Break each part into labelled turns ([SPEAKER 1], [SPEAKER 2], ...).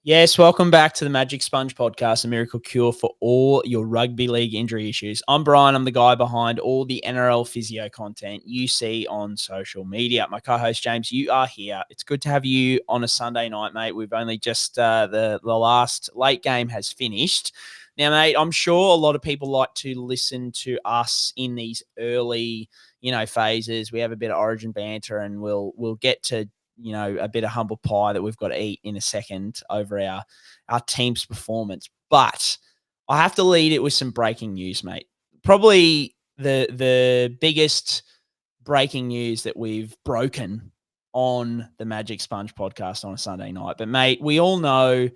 [SPEAKER 1] Yes, welcome back to the Magic Sponge Podcast, a miracle cure for all your rugby league injury issues. I'm Brien. I'm the guy behind all the NRL Physio content you see on social media. My co-host, James, you are here. It's good to have you on a Sunday night, mate. We've only just, the last late game has finished. Now, mate, I'm sure a lot of people like to listen to us in these early, phases. We have a bit of origin banter and we'll get to a bit of humble pie that we've got to eat in a second over our team's performance. But I have to lead it with some breaking news, mate. Probably the biggest breaking news that we've broken on the Magic Sponge podcast on a Sunday night. But, mate, we all know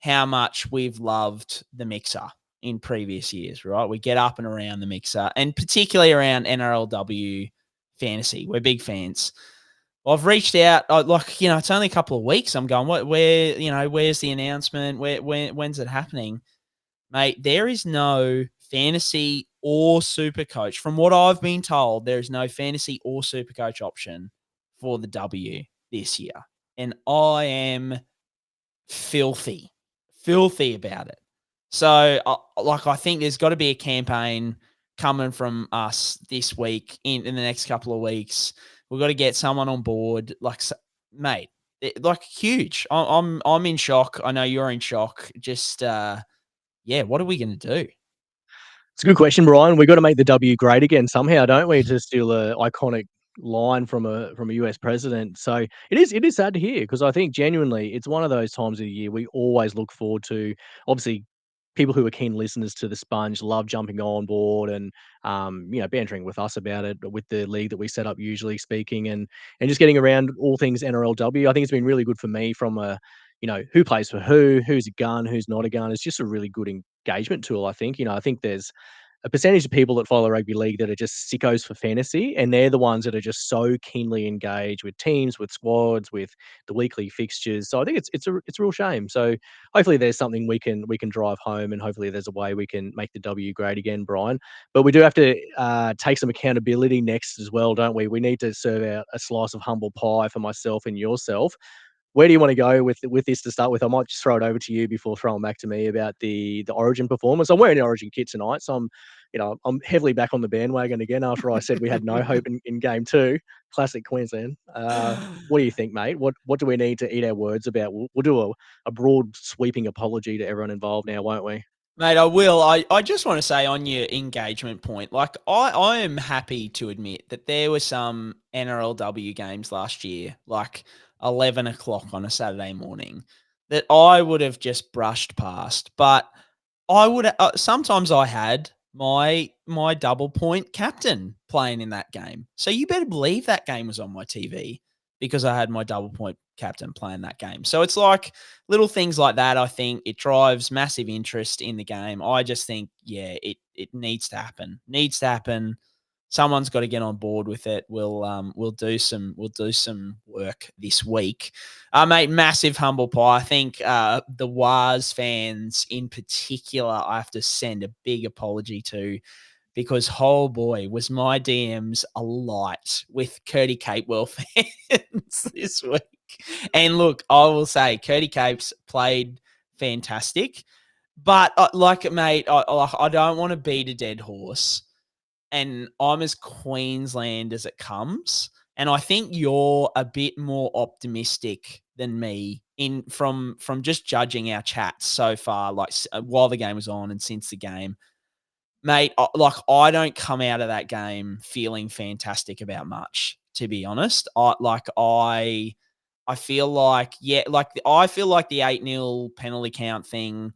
[SPEAKER 1] how much we've loved the mixer in previous years, right? We get up and around the mixer, and particularly around NRLW fantasy. We're big fans. I've reached out, it's only a couple of weeks. I'm going, where's the announcement? When's it happening? Mate, there is no fantasy or super coach. From what I've been told, there is no fantasy or super coach option for the W this year. And I am filthy about it. So, I think there's got to be a campaign coming from us this week in the next couple of weeks. We've got to get someone on board, mate, huge. I'm in shock. I know you're in shock. Just, what are we going to do?
[SPEAKER 2] It's a good question, Brian. We've got to make the W great again somehow, don't we? To steal an iconic line from a US president. So it is sad to hear, because I think genuinely it's one of those times of the year we always look forward to. Obviously, people who are keen listeners to the Sponge love jumping on board and bantering with us about it, with the league that we set up, usually speaking, and just getting around all things NRLW. I think it's been really good for me from a who plays for who's a gun, who's not a gun. It's just a really good engagement tool, I think. I think there's a percentage of people that follow rugby league that are just sickos for fantasy, and they're the ones that are just so keenly engaged with teams, with squads, with the weekly fixtures. So I think it's a real shame. So hopefully there's something we can drive home, and hopefully there's a way we can make the W great again, Brian. But we do have to take some accountability next as well, don't we? We need to serve out a slice of humble pie for myself and yourself. Where do you want to go with this to start with? I might just throw it over to you before throwing back to me about the Origin performance. I'm wearing the Origin kit tonight, so I'm heavily back on the bandwagon again after I said we had no hope in game 2. Classic Queensland. What do you think, mate? What do we need to eat our words about? We'll do a broad sweeping apology to everyone involved now, won't we?
[SPEAKER 1] Mate, I will. I just want to say on your engagement point, I am happy to admit that there were some NRLW games last year, 11 o'clock on a Saturday morning, that I would have just brushed past. But I would sometimes I had my double point captain playing in that game. So you better believe that game was on my TV because I had my double point captain playing that game. So it's little things like that. I think it drives massive interest in the game. I just think, it needs to happen. Needs to happen. Someone's got to get on board with it. We'll do some work this week. Mate, massive humble pie. I think the Wars fans in particular, I have to send a big apology to, because, oh boy, was my DMs alight with Curdy Capewell fans this week. And look, I will say, Curdy Capes played fantastic, but mate, I don't want to beat a dead horse. And I'm as Queensland as it comes. And I think you're a bit more optimistic than me from just judging our chats so far, while the game was on and since the game. Mate, I don't come out of that game feeling fantastic about much, to be honest. I feel like the 8-0 penalty count thing,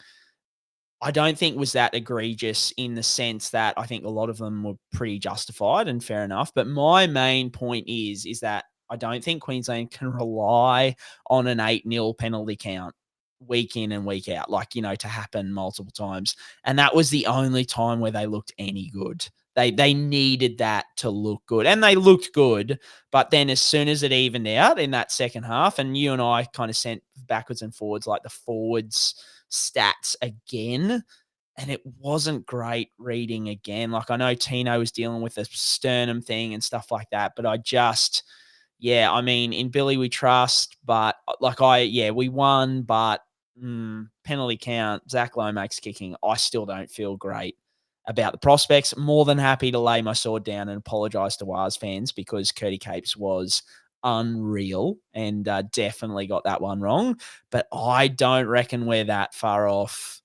[SPEAKER 1] I don't think was that egregious, in the sense that I think a lot of them were pretty justified and fair enough. But my main point is that I don't think Queensland can rely on an 8-0 penalty count week in and week out, to happen multiple times. And that was the only time where they looked any good. They needed that to look good, and they looked good. But then as soon as it evened out in that second half, and you and I kind of sent backwards and forwards, the forwards stats again, and it wasn't great reading again. I know Tino was dealing with a sternum thing and stuff like that, but I just, in Billy we trust, but we won, but Penalty count, Zach Lomax kicking. I still don't feel great about the prospects. More than happy to lay my sword down and apologise to Wars fans because Curdy Capes was unreal and definitely got that one wrong. But I don't reckon we're that far off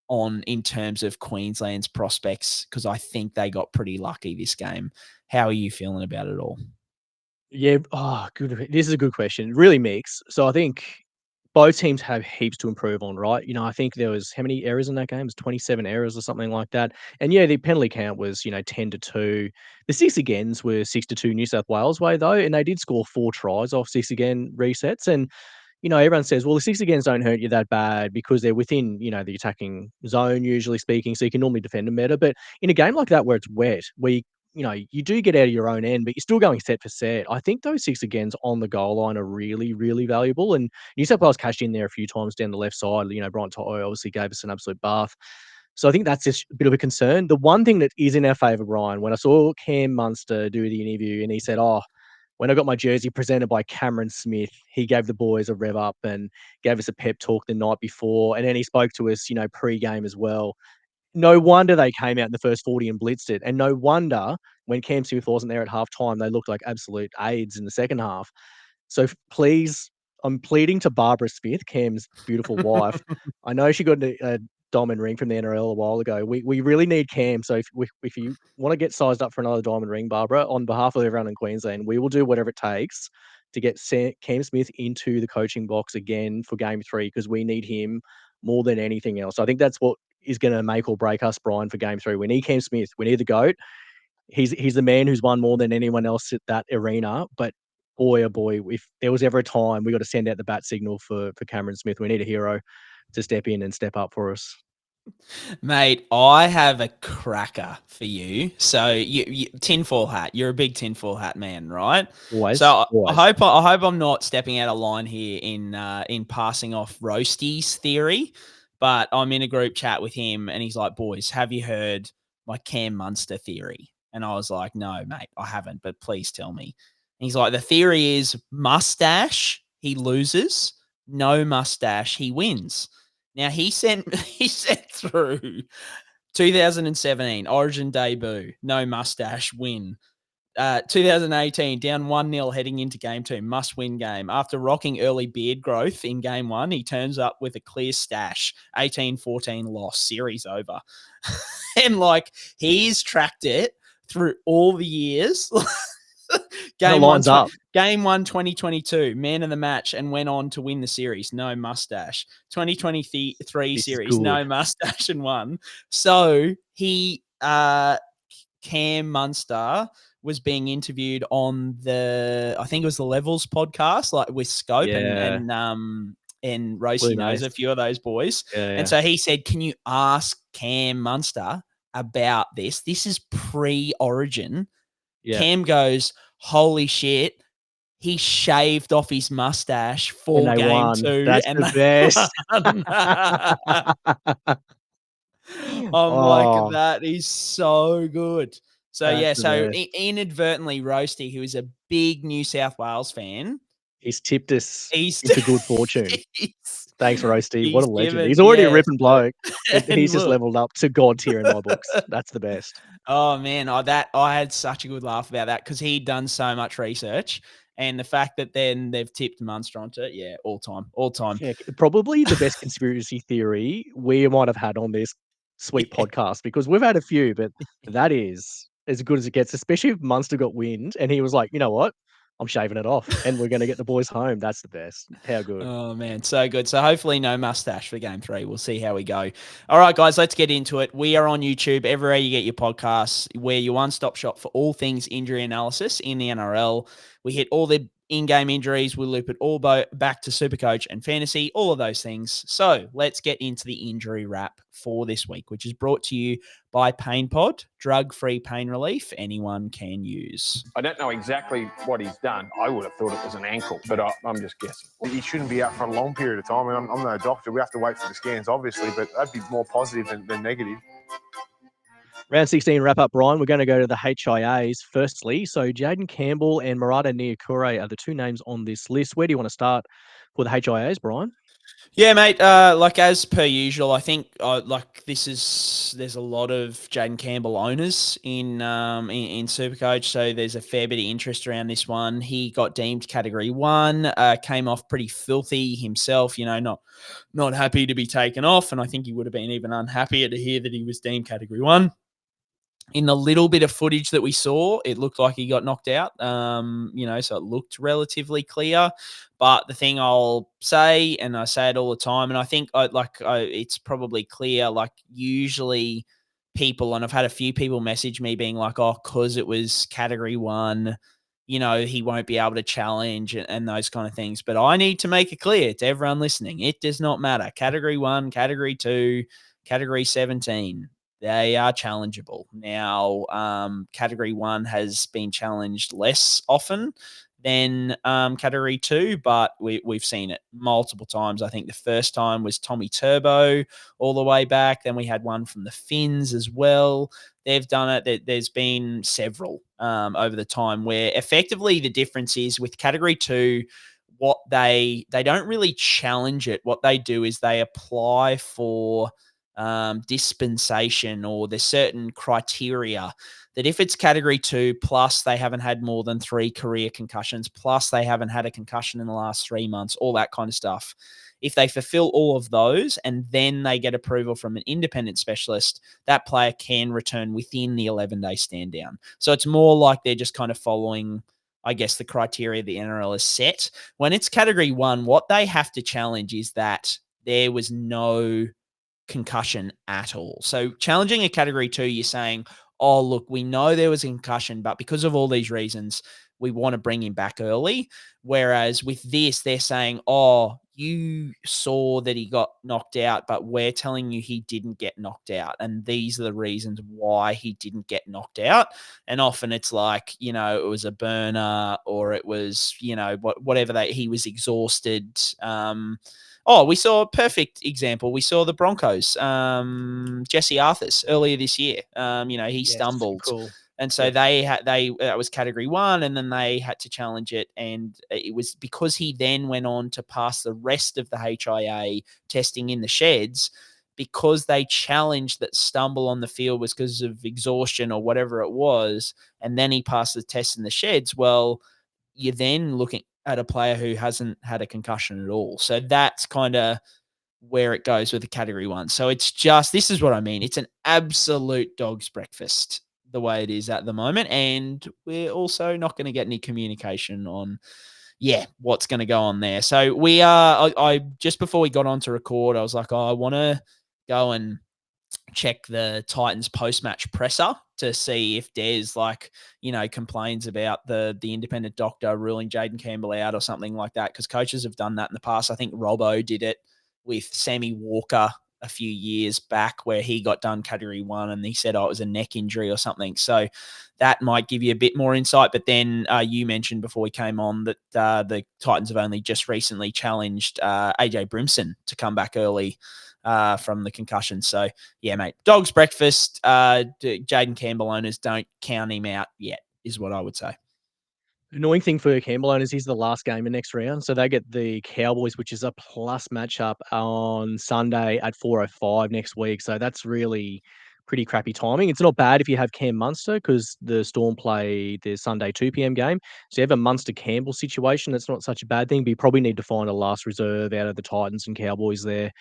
[SPEAKER 1] in terms of Queensland's prospects because I think they got pretty lucky this game. How are you feeling about it all?
[SPEAKER 2] Yeah. Oh, good. This is a good question. Really mixed. So I think both teams have heaps to improve on, right? I think there was how many errors in that game? It was 27 errors or something like that. And yeah, the penalty count was, 10-2. The six agains were 6-2 New South Wales way though, and they did score 4 tries off six again resets. And everyone says, well, the six agains don't hurt you that bad because they're within, the attacking zone, usually speaking, so you can normally defend them better. But in a game like that where it's wet, where you do get out of your own end, but you're still going set for set. I think those six agains on the goal line are really, really valuable. And New South Wales cashed in there a few times down the left side. Brian To'o obviously gave us an absolute bath. So I think that's just a bit of a concern. The one thing that is in our favour, Brian, when I saw Cam Munster do the interview and he said, when I got my jersey presented by Cameron Smith, he gave the boys a rev up and gave us a pep talk the night before. And then he spoke to us, pre-game as well. No wonder they came out in the first 40 and blitzed it. And no wonder when Cam Smith wasn't there at halftime, they looked like absolute aides in the second half. So please, I'm pleading to Barbara Smith, Cam's beautiful wife. I know she got a diamond ring from the NRL a while ago. We really need Cam. So if you want to get sized up for another diamond ring, Barbara, on behalf of everyone in Queensland, we will do whatever it takes to get Cam Smith into the coaching box again for game 3 because we need him more than anything else. I think that's what is going to make or break us, Brian, for game 3. We need Cam Smith. We need the GOAT. He's the man who's won more than anyone else at that arena. But boy, oh boy, if there was ever a time we got to send out the bat signal for Cameron Smith, we need a hero to step in and step up for us.
[SPEAKER 1] Mate, I have a cracker for you. So you tinfoil hat. You're a big tinfoil hat man, right?
[SPEAKER 2] Always.
[SPEAKER 1] So
[SPEAKER 2] Always.
[SPEAKER 1] I hope I'm not stepping out of line here in passing off Roasty's theory, but I'm in a group chat with him and he's like, "Boys, have you heard my Cam Munster theory?" And I was like, "No, mate, I haven't, but please tell me." And he's like, "The theory is mustache, he loses. No mustache, he wins." Now he sent through 2017 Origin debut, no mustache, win. 2018 down 1-0 heading into game 2, must win game. After rocking early beard growth in game 1, he turns up with a clear stash. 18-14 loss, series over. And he's tracked it through all the years. Game 1, 2022, man of the match, and went on to win the series. No mustache. 2023 series, no mustache, and won. So he, Cam Munster, was being interviewed on I think it was the Levels podcast, with Scope and Roasty
[SPEAKER 2] really
[SPEAKER 1] knows
[SPEAKER 2] nice.
[SPEAKER 1] a few of those boys.
[SPEAKER 2] Yeah.
[SPEAKER 1] And so he said, "Can you ask Cam Munster about this? This is pre-Origin." Yeah. Cam goes, "Holy shit, he shaved off his mustache for game 2."
[SPEAKER 2] That's the best.
[SPEAKER 1] Like, that is so good. So,
[SPEAKER 2] so
[SPEAKER 1] inadvertently, Roasty, who is a big New South Wales fan,
[SPEAKER 2] he's tipped us into good fortune. Thanks, Roasty. What a legend. He's already a ripping bloke. He's just leveled up to God tier in my books. That's the best.
[SPEAKER 1] Oh, man. I had such a good laugh about that because he'd done so much research. And the fact that then they've tipped Munster onto it, all time.
[SPEAKER 2] Yeah, probably the best conspiracy theory we might have had on this sweet podcast because we've had a few, but that is as good as it gets, especially if Munster got wind and he was like, you know what? I'm shaving it off and we're going to get the boys home. That's the best. How good.
[SPEAKER 1] Oh, man. So good. So hopefully no mustache for game 3. We'll see how we go. All right, guys, let's get into it. We are on YouTube, everywhere you get your podcasts. We're your one-stop shop for all things injury analysis in the NRL. We hit all the in-game injuries. We loop it all back to Supercoach and Fantasy, all of those things. So let's get into the injury wrap for this week, which is brought to you by Pain Pod, drug-free pain relief anyone can use.
[SPEAKER 3] I don't know exactly what he's done. I would have thought it was an ankle, but I'm just guessing.
[SPEAKER 4] He shouldn't be out for a long period of time. I mean, I'm no doctor. We have to wait for the scans, obviously, but that'd be more positive than negative.
[SPEAKER 2] Round 16 wrap-up, Brian. We're going to go to the HIAs firstly. So Jayden Campbell and Marata Niukore are the two names on this list. Where do you want to start for the HIAs, Brian?
[SPEAKER 1] Yeah, mate. Like as per usual, I think there's a lot of Jayden Campbell owners in Supercoach, so there's a fair bit of interest around this one. He got deemed Category 1, came off pretty filthy himself. Not happy to be taken off, and I think he would have been even unhappier to hear that he was deemed Category 1. In the little bit of footage that we saw, it looked like he got knocked out. So it looked relatively clear. But the thing I'll say, and I say it all the time, and I think it's probably clear. Like usually, people, and I've had a few people message me being like, "Oh, because it was Category 1, he won't be able to challenge and those kind of things." But I need to make it clear to everyone listening: it does not matter. Category 1, Category 2, Category 17. They are challengeable. Now, Category 1 has been challenged less often than Category 2, but we've seen it multiple times. I think the first time was Tommy Turbo all the way back. Then we had one from the Finns as well. They've done it. There's been several over the time where effectively the difference is with Category 2, what they don't really challenge it. What they do is they apply for dispensation, or there's certain criteria that if it's Category 2 plus they haven't had more than 3 career concussions, plus they haven't had a concussion in the last 3 months, all that kind of stuff. If they fulfill all of those and then they get approval from an independent specialist, that player can return within the 11-day stand down. So it's more like they're just kind of following, I guess, the criteria the NRL has set. When it's Category 1, what they have to challenge is that there was no concussion at all. So challenging a Category 2, you're saying, oh, look, we know there was a concussion, but because of all these reasons, we want to bring him back early. Whereas with this, they're saying, oh, you saw that he got knocked out, but we're telling you he didn't get knocked out. And these are the reasons why he didn't get knocked out. And often it's like, it was a burner, or it was, whatever he was exhausted. We saw a perfect example. We saw the Broncos, Jesse Arthurs earlier this year. He stumbled.
[SPEAKER 2] Cool.
[SPEAKER 1] And so that was Category 1, and then they had to challenge it. And it was because he then went on to pass the rest of the HIA testing in the sheds, because they challenged that stumble on the field was because of exhaustion or whatever it was. And then he passed the test in the sheds. Well, you're then looking at a player who hasn't had a concussion at all. So that's kind of where it goes with the Category 1. So it's just, this is what I mean. It's an absolute dog's breakfast the way it is at the moment. And we're also not going to get any communication on, what's going to go on there. So we are, I just before we got on to record, I was like, I want to go and check the Titans post-match presser to see if Des complains about the independent doctor ruling Jayden Campbell out or something like that, because coaches have done that in the past. I think Robbo did it with Sammy Walker a few years back, where he got done Category 1 and he said, it was a neck injury or something. So that might give you a bit more insight. But then you mentioned before we came on that the Titans have only just recently challenged AJ Brimson to come back early from the concussion. So, yeah, mate, dog's breakfast. Jayden Campbell owners, don't count him out yet, is what I would say.
[SPEAKER 2] Annoying thing for Campbell owners, he's the last game in next round. So they get the Cowboys, which is a plus matchup on Sunday at 4:05 next week. So that's really pretty crappy timing. It's not bad if you have Cam Munster, because the Storm play the Sunday 2 p.m. game. So you have a Munster-Campbell situation. That's not such a bad thing, but you probably need to find a last reserve out of the Titans and Cowboys there,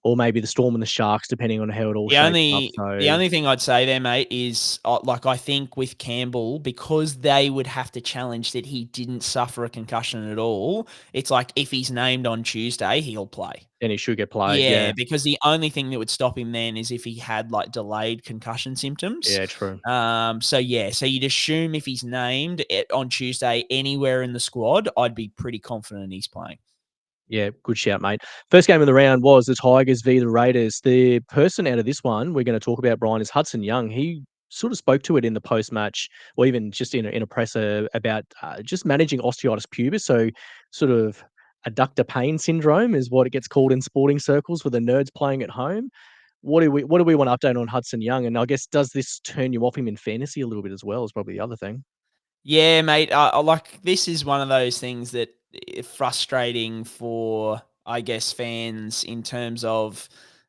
[SPEAKER 2] or maybe the Storm and the Sharks, depending on how it all shapes up. So
[SPEAKER 1] The only thing I'd say there, mate, is I think with Campbell, because they would have to challenge that he didn't suffer a concussion at all, it's like if he's named on Tuesday, he'll play.
[SPEAKER 2] then he should get played. Yeah.
[SPEAKER 1] Because the only thing that would stop him then is if he had delayed concussion symptoms.
[SPEAKER 2] Yeah, true.
[SPEAKER 1] So you'd assume if he's named on Tuesday anywhere in the squad, I'd be pretty confident he's playing.
[SPEAKER 2] Yeah, good shout, mate. First game of the round was the Tigers v the Raiders. The person out of this one we're going to talk about, Brien, is Hudson Young. He sort of spoke to it in the post-match, or even just in a presser, about just managing osteitis pubis. So sort of adductor pain syndrome is what it gets called in sporting circles for the nerds playing at home. What do we want to update on Hudson Young? And I guess, does this turn you off him in fantasy a little bit as well, is probably the other thing.
[SPEAKER 1] Yeah, mate. This is one of those things that frustrating for I guess, fans in terms of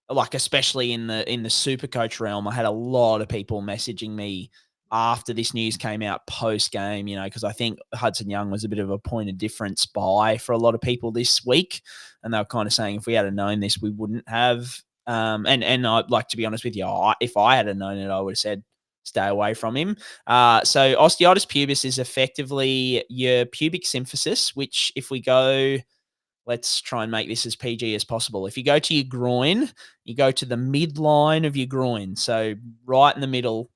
[SPEAKER 1] like, especially in the SuperCoach realm. I had a lot of people messaging me after this news came out post game, because I think Hudson Young was a bit of a point of difference buy for a lot of people this week. And they were kind of saying if we had known this, we wouldn't have. And I'd like to be honest with you, if I had known it, I would have said stay away from him. So osteitis pubis is effectively your pubic symphysis, which if we go, let's try and make this as PG as possible. If you go to your groin, you go to the midline of your groin. So right in the middle,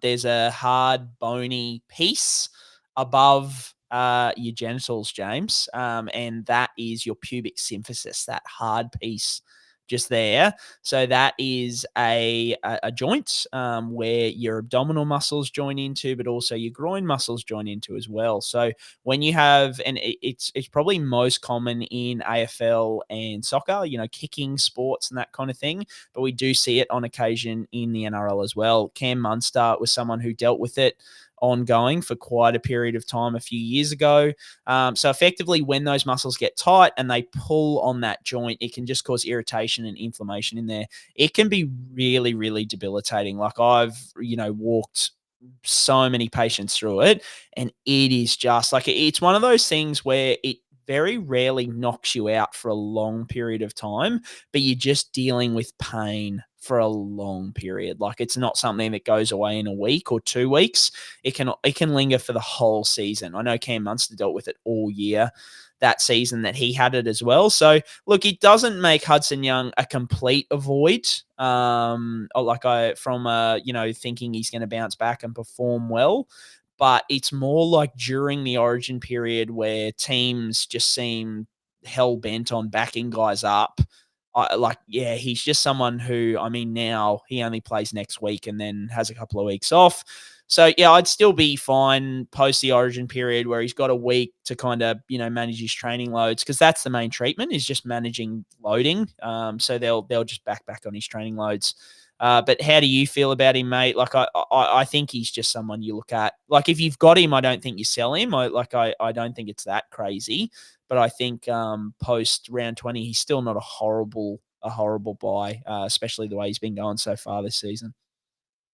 [SPEAKER 1] there's a hard, bony piece above your genitals, James. And that is your pubic symphysis, that hard piece just there. So that is a joint where your abdominal muscles join into, but also your groin muscles join into as well. So when you have, and it's probably most common in AFL and soccer, kicking sports and that kind of thing, but we do see it on occasion in the NRL as well. Cam Munster was someone who dealt with it ongoing for quite a period of time a few years ago. So effectively, when those muscles get tight and they pull on that joint, it can just cause irritation and inflammation in there. It can be really, really debilitating. Like I've, walked so many patients through it, and it is just like, it's one of those things where it very rarely knocks you out for a long period of time, but you're just dealing with pain for a long period. Like it's not something that goes away in a week or 2 weeks. It can linger for the whole season. I know Cam Munster dealt with it all year that season that he had it as well. So look, it doesn't make Hudson Young a complete avoid. Thinking he's going to bounce back and perform well. But it's more like during the origin period where teams just seem hell bent on backing guys up. He's just someone who, now he only plays next week and then has a couple of weeks off. So, yeah, I'd still be fine post the origin period where he's got a week to kind of, manage his training loads, because that's the main treatment, is just managing loading. So they'll just back on his training loads. But how do you feel about him, mate? Like, I think he's just someone you look at. Like, if you've got him, I don't think you sell him. I don't think it's that crazy. But I think post round 20, he's still not a horrible buy, especially the way he's been going so far this season.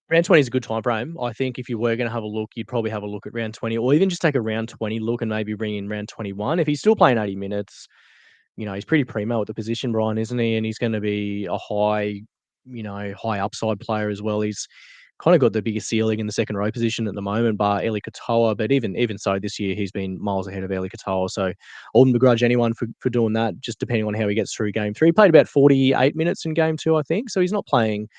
[SPEAKER 2] Round 20 is a good time frame. I think if you were going to have a look, you'd probably have a look at round 20, or even just take a round 20 look and maybe bring in round 21. If he's still playing 80 minutes, he's pretty primo at the position, Brien, isn't he? And he's going to be a high upside player as well. He's kind of got the biggest ceiling in the second row position at the moment, bar Eli Katoa. But even so, this year he's been miles ahead of Eli Katoa. So I wouldn't begrudge anyone for doing that, just depending on how he gets through game 3. He played about 48 minutes in game 2, I think. So he's not playing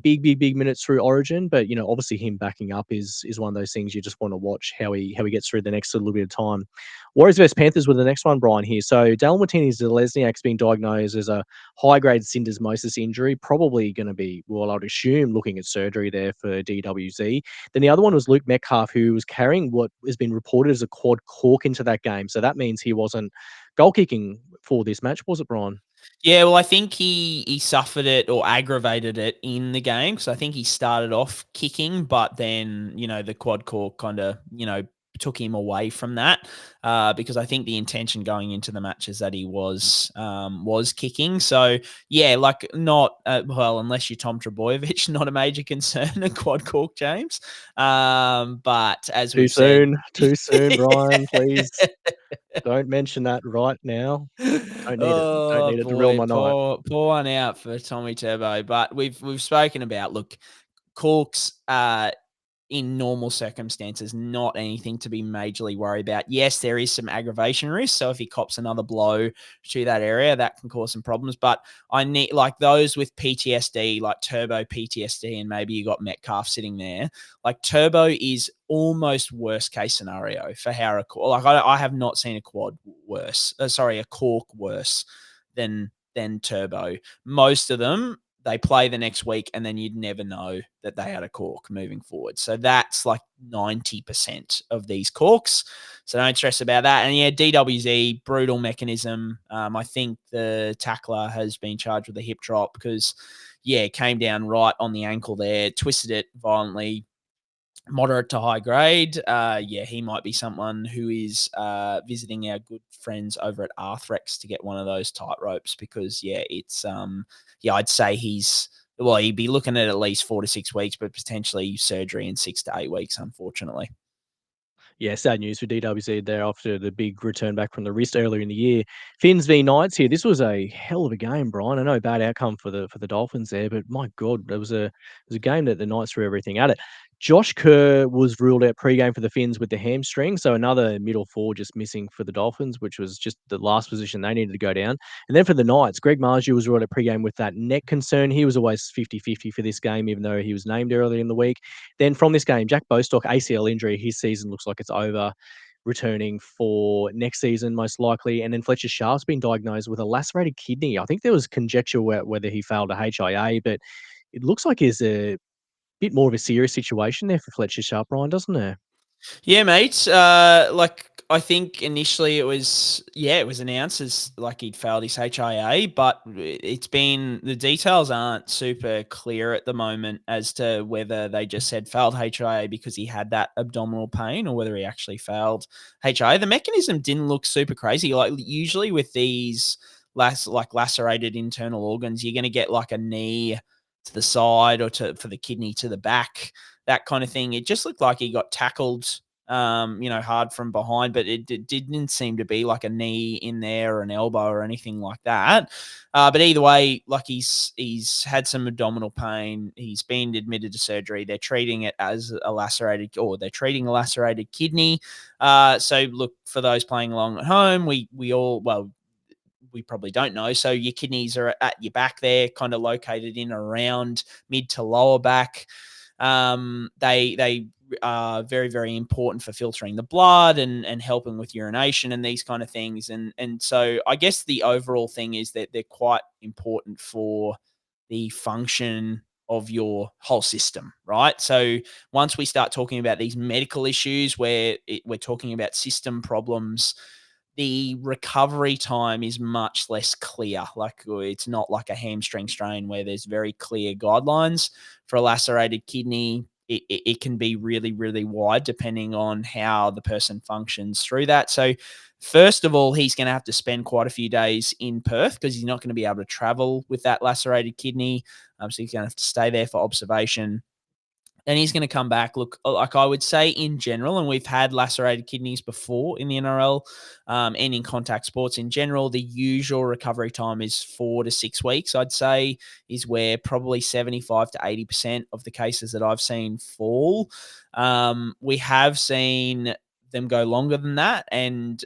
[SPEAKER 2] big minutes through Origin, but obviously him backing up is one of those things you just want to watch how he gets through the next little bit of time. Warriors vs Panthers were the next one, Brien, here. So Dallin Watene Zelezniak's been diagnosed as a high-grade syndesmosis injury, probably going to be, well, I'd assume, looking at surgery there for DWZ. Then the other one was Luke Metcalf, who was carrying what has been reported as a quad cork into that game. So that means he wasn't goal kicking for this match, was it, Brien?
[SPEAKER 1] Yeah, well, I think he suffered it or aggravated it in the game, because I think he started off kicking, but then, the quad cork kind of, took him away from that, because I think the intention going into the match is that he was kicking. So, yeah, like not, unless you're Tom Trebojevic, not a major concern, a quad cork, James. But as we've said...
[SPEAKER 2] Too soon, Brien, please. Don't mention that right now. Don't need it to ruin my night.
[SPEAKER 1] Pour one out for Tommy Turbo. But we've spoken about, look, corks in normal circumstances, not anything to be majorly worried about. Yes, there is some aggravation risk. So if he cops another blow to that area, that can cause some problems. But I need, like, those with PTSD, like Turbo PTSD, and maybe you got Metcalf sitting there. Like, Turbo is almost worst case scenario for how a cork. Like, I have not seen a cork worse than Turbo. Most of them, they play the next week and then you'd never know that they had a cork moving forward. So that's like 90% of these corks. So don't stress about that. And yeah, DWZ, brutal mechanism. I think the tackler has been charged with a hip drop because, yeah, it came down right on the ankle there, twisted it violently. moderate to high grade. He might be someone who is visiting our good friends over at Arthrex to get one of those tight ropes because it's I'd say he'd be looking at least 4 to 6 weeks, but potentially surgery in 6 to 8 weeks, unfortunately.
[SPEAKER 2] Yeah, sad news for DWZ there after the big return back from the wrist earlier in the year. Finns v Knights here. This was a hell of a game, Brian. I know bad outcome for the Dolphins there, but my God, it was a game that the Knights threw everything at it. Josh Kerr was ruled out pre-game for the Finns with the hamstring, so another middle four just missing for the Dolphins, which was just the last position they needed to go down. And then for the Knights, Greg Marzhew was ruled out pre-game with that neck concern. He was always 50-50 for this game, even though he was named earlier in the week. Then from this game, Jack Bostock, ACL injury, his season looks like it's over, returning for next season most likely. And then Fletcher Sharpe's been diagnosed with a lacerated kidney. I think there was conjecture whether he failed a HIA, but it looks like it's a bit more of a serious situation there for Fletcher Sharpe, Ryan, doesn't it?
[SPEAKER 1] Yeah, mate. I think initially it was announced as like he'd failed his HIA, but the details aren't super clear at the moment as to whether they just said failed HIA because he had that abdominal pain or whether he actually failed HIA. The mechanism didn't look super crazy. Like usually with these lacerated internal organs, you're going to get like a knee to the side or for the kidney to the back, that kind of thing. It just looked like he got tackled, hard from behind, but it didn't seem to be like a knee in there or an elbow or anything like that. But either way, like he's had some abdominal pain. He's been admitted to surgery. They're treating it as they're treating a lacerated kidney. So look, for those playing along at home, we probably don't know. So your kidneys are at your back there, kind of located in around mid to lower back. They are very, very important for filtering the blood and helping with urination and these kind of things. And so I guess the overall thing is that they're quite important for the function of your whole system, right? So once we start talking about these medical issues where we're talking about system problems, the recovery time is much less clear. Like it's not like a hamstring strain where there's very clear guidelines. For a lacerated kidney, it can be really, really wide depending on how the person functions through that. So first of all, he's going to have to spend quite a few days in Perth because he's not going to be able to travel with that lacerated kidney. So he's going to have to stay there for observation. And he's going to come back. Look, like I would say in general, and we've had lacerated kidneys before in the NRL and in contact sports in general, the usual recovery time is 4 to 6 weeks, I'd say, is where probably 75 to 80% of the cases that I've seen fall. We have seen them go longer than that. And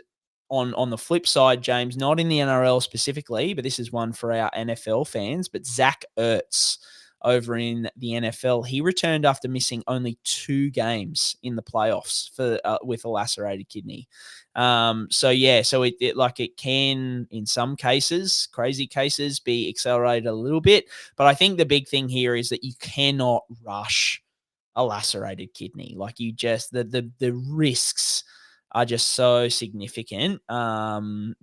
[SPEAKER 1] on the flip side, James, not in the NRL specifically, but this is one for our NFL fans, but Zach Ertz over in the NFL. He returned after missing only 2 games in the playoffs with a lacerated kidney. So it can, in some cases, crazy cases, be accelerated a little bit. But I think the big thing here is that you cannot rush a lacerated kidney. Like the risks are just so significant. I mean,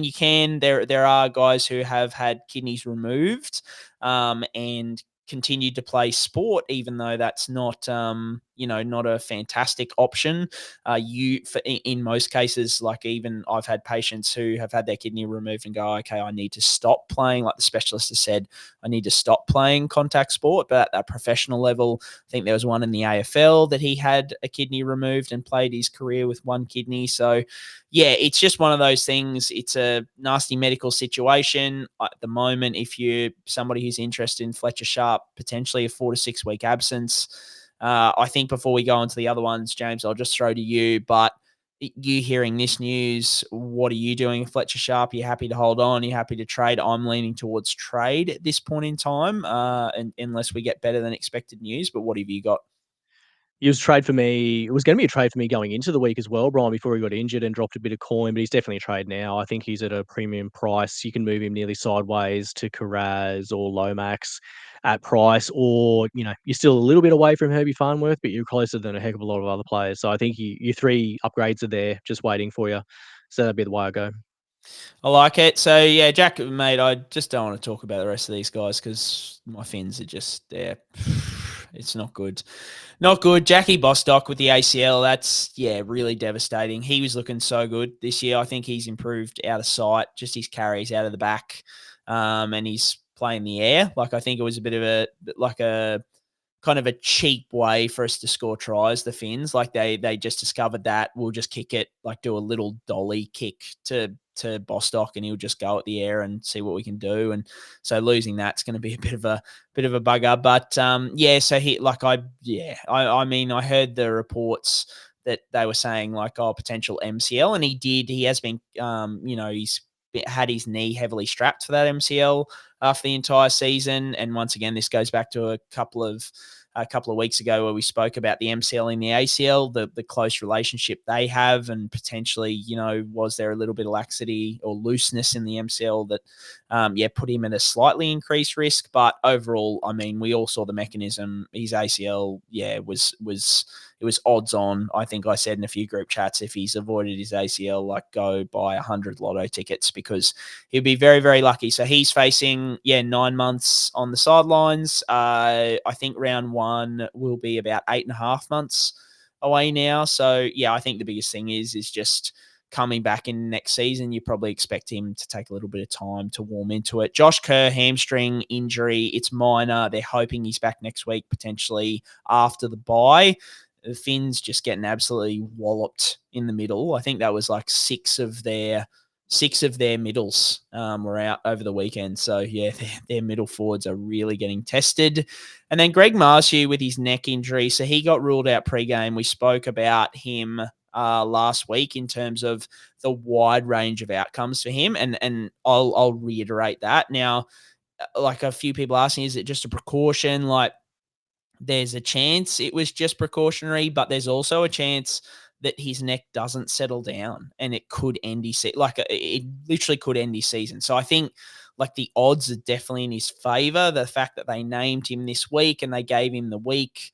[SPEAKER 1] you can. There are guys who have had kidneys removed, and continued to play sport, even though that's not, not a fantastic option. In most cases, like even I've had patients who have had their kidney removed and go, okay, I need to stop playing. Like the specialist has said, I need to stop playing contact sport. But at that professional level, I think there was one in the AFL that he had a kidney removed and played his career with one kidney. So yeah, it's just one of those things. It's a nasty medical situation at the moment. If you're somebody who's interested in Fletcher Sharpe, potentially a 4 to 6 week absence. I think before we go on to the other ones, James, I'll just throw to you. But you hearing this news, what are you doing with Fletcher Sharpe? Are you happy to hold on? Are you happy to trade? I'm leaning towards trade at this point in time, unless we get better than expected news. But what have you got?
[SPEAKER 2] It was trade for me. It was going to be a trade for me going into the week as well, Brian, before he got injured and dropped a bit of coin, but he's definitely a trade now. I think he's at a premium price. You can move him nearly sideways to Carraz or Lomax at price, or, you're still a little bit away from Herbie Farnworth, but you're closer than a heck of a lot of other players. So I think your 3 upgrades are there just waiting for you. So that'd be the way I go.
[SPEAKER 1] I like it. So, yeah, Jack, mate, I just don't want to talk about the rest of these guys because my Finns are just there. it's not good. Not good. Jackie Bostock with the ACL, that's, really devastating. He was looking so good this year. I think he's improved out of sight, just his carries out of the back, and he's playing the air. Like, I think it was a bit of a kind of a cheap way for us to score tries, the Finns. Like, they just discovered that we'll just kick it, like do a little dolly kick to Bostock, and he'll just go at the air and see what we can do. And so losing that's going to be a bit of a bugger. But so he, like, I mean, I heard the reports that they were saying, like, potential MCL, and he has been, he's had his knee heavily strapped for that MCL for the entire season. And once again, this goes back to a couple of weeks ago where we spoke about the MCL and the ACL, the close relationship they have, and potentially, was there a little bit of laxity or looseness in the MCL that, put him at a slightly increased risk. But overall, I mean, we all saw the mechanism. His ACL, it was odds on. I think I said in a few group chats, if he's avoided his ACL, like, go buy 100 lotto tickets, because he'll be very, very lucky. So he's facing, 9 months on the sidelines. I think round 1 will be about 8.5 months away now. So, I think the biggest thing is just coming back in next season. You probably expect him to take a little bit of time to warm into it. Josh Kerr, hamstring injury. It's minor. They're hoping he's back next week, potentially after the bye. The Finns just getting absolutely walloped in the middle. I think that was like six of their middles were out over the weekend. So, their middle forwards are really getting tested. And then Greg Marzhew with his neck injury. So he got ruled out pre-game. We spoke about him last week in terms of the wide range of outcomes for him. And I'll reiterate that. Now, like, a few people asking, is it just a precaution? Like, there's a chance it was just precautionary, but there's also a chance that his neck doesn't settle down and it could end his season. Like, it literally could end his season. So I think, like, the odds are definitely in his favor. The fact that they named him this week and they gave him the week,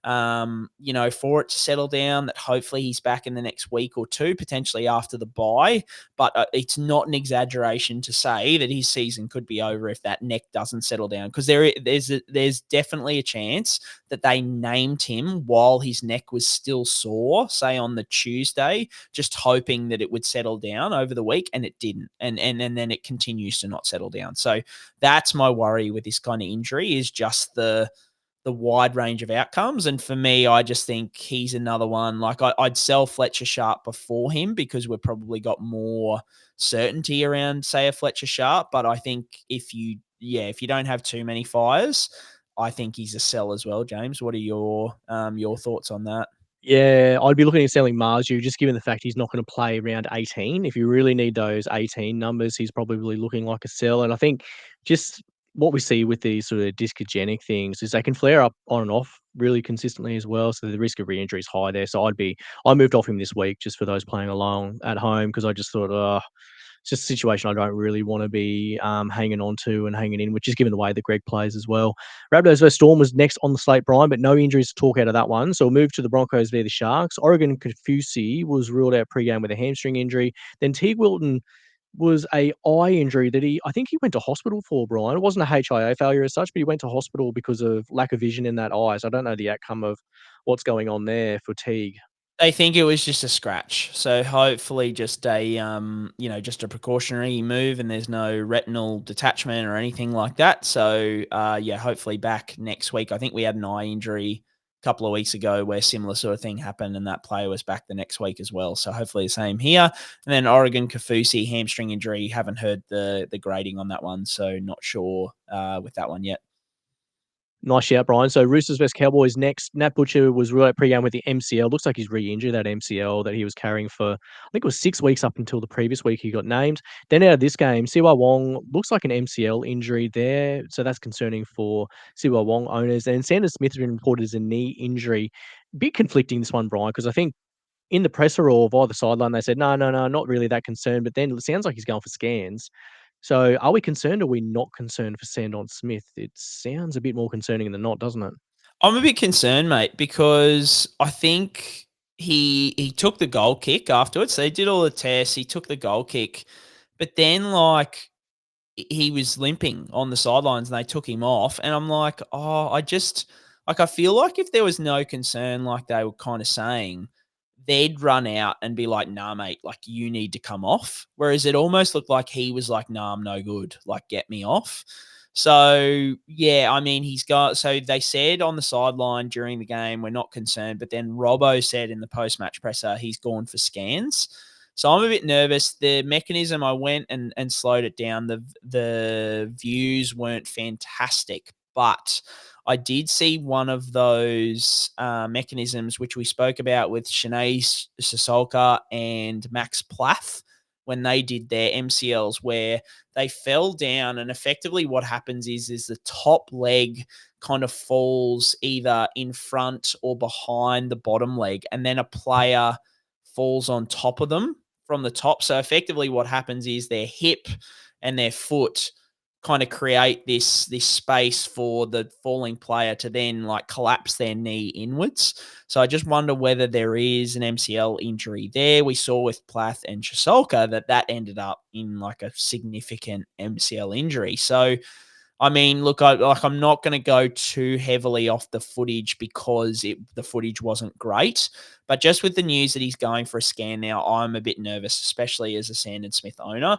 [SPEAKER 1] for it to settle down, that hopefully he's back in the next week or two, potentially after the bye. But it's not an exaggeration to say that his season could be over if that neck doesn't settle down, because there's definitely a chance that they named him while his neck was still sore, say on the Tuesday, just hoping that it would settle down over the week, and it didn't. And then it continues to not settle down. So that's my worry with this kind of injury, is just the wide range of outcomes. And for me, I just think he's another one. Like, I'd sell Fletcher Sharpe before him, because we've probably got more certainty around, say, a Fletcher Sharpe. But I think if you don't have too many fires, I think he's a sell as well. James, what are your thoughts on that?
[SPEAKER 2] Yeah, I'd be looking at selling Marzhew, just given the fact he's not going to play around 18. If you really need those 18 numbers, he's probably looking like a sell. And I think just what we see with these sort of discogenic things is they can flare up on and off really consistently as well. So the risk of re-injury is high there. So I moved off him this week just for those playing alone at home, because I just thought, it's just a situation I don't really want to be hanging on to and hanging in, which is given the way that Greg plays as well. Rabbitohs vs Storm was next on the slate, Brien, but no injuries to talk out of that one. So we'll move to the Broncos via the Sharks. Oregon Kafusi was ruled out pre-game with a hamstring injury. Then Teig Wilton was a eye injury that I think he went to hospital for, Brien. It wasn't a HIA failure as such, but he went to hospital because of lack of vision in that eye. So I don't know the outcome of what's going on there for Teig.
[SPEAKER 1] They think it was just a scratch. So hopefully just just a precautionary move, and there's no retinal detachment or anything like that. So, hopefully back next week. I think we had an eye injury a couple of weeks ago where similar sort of thing happened, and that player was back the next week as well. So hopefully the same here. And then Oregon Kafusi, hamstring injury. Haven't heard the grading on that one, so not sure with that one yet.
[SPEAKER 2] Nice shout, Brien. So Roosters vs Cowboys next. Nat Butcher was ruled out pre-game with the MCL. Looks like he's re-injured that MCL that he was carrying for, I think it was 6 weeks up until the previous week he got named. Then out of this game, Siua Wong looks like an MCL injury there. So that's concerning for Siua Wong owners. And Sandon Smith has been reported as a knee injury. Bit conflicting this one, Brien, because I think in the presser or via the sideline, they said, no, not really that concerned. But then it sounds like he's going for scans. So are we concerned or are we not concerned for Sandon Smith? It sounds a bit more concerning than not, doesn't it?
[SPEAKER 1] I'm a bit concerned, mate, because I think he took the goal kick afterwards. So he did all the tests. He took the goal kick, but then, like, he was limping on the sidelines and they took him off. And I'm like, I Like, I feel like if there was no concern, like they were kind of saying, they'd run out and be like, nah, mate, like you need to come off. Whereas it almost looked like he was like, nah, I'm no good. Like, get me off. So, yeah, I mean, so they said on the sideline during the game, we're not concerned. But then Robbo said in the post-match presser, he's gone for scans. So I'm a bit nervous. The mechanism, I went and slowed it down. The views weren't fantastic, but I did see one of those mechanisms which we spoke about with Shanae Sissoko and Max Plath when they did their MCLs, where they fell down, and effectively what happens is the top leg kind of falls either in front or behind the bottom leg, and then a player falls on top of them from the top. So effectively what happens is their hip and their foot kind of create this space for the falling player to then like collapse their knee inwards. So I just wonder whether there is an MCL injury there. We saw with Plath and Chisolka that ended up in like a significant MCL injury. So I mean, look, I'm not going to go too heavily off the footage because the footage wasn't great. But just with the news that he's going for a scan now, I'm a bit nervous, especially as a Sandon Smith owner.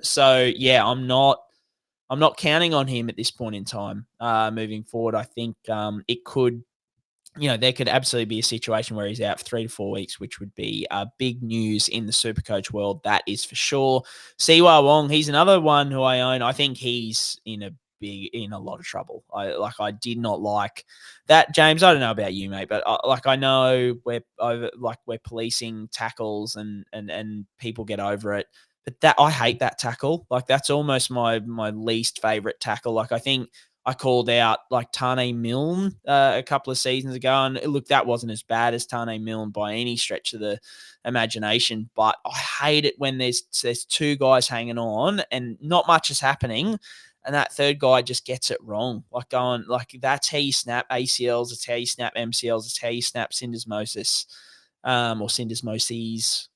[SPEAKER 1] So yeah, I'm not counting on him at this point in time. Moving forward, I think it could. There could absolutely be a situation where he's out for 3 to 4 weeks, which would be big news in the Supercoach world. That is for sure. Siua Wong, he's another one who I own. I think he's in a lot of trouble. I did not like that, James. I don't know about you, mate, but I know we're policing tackles and people get over it, but that I hate that tackle. Like that's almost my least favorite tackle. Like I think I called out like Tane Milne a couple of seasons ago, and look, that wasn't as bad as Tane Milne by any stretch of the imagination. But I hate it when there's two guys hanging on and not much is happening, and that third guy just gets it wrong. Like going like that's how you snap ACLs, it's how you snap MCLs, it's how you snap syndesmosis, or syndesmoses.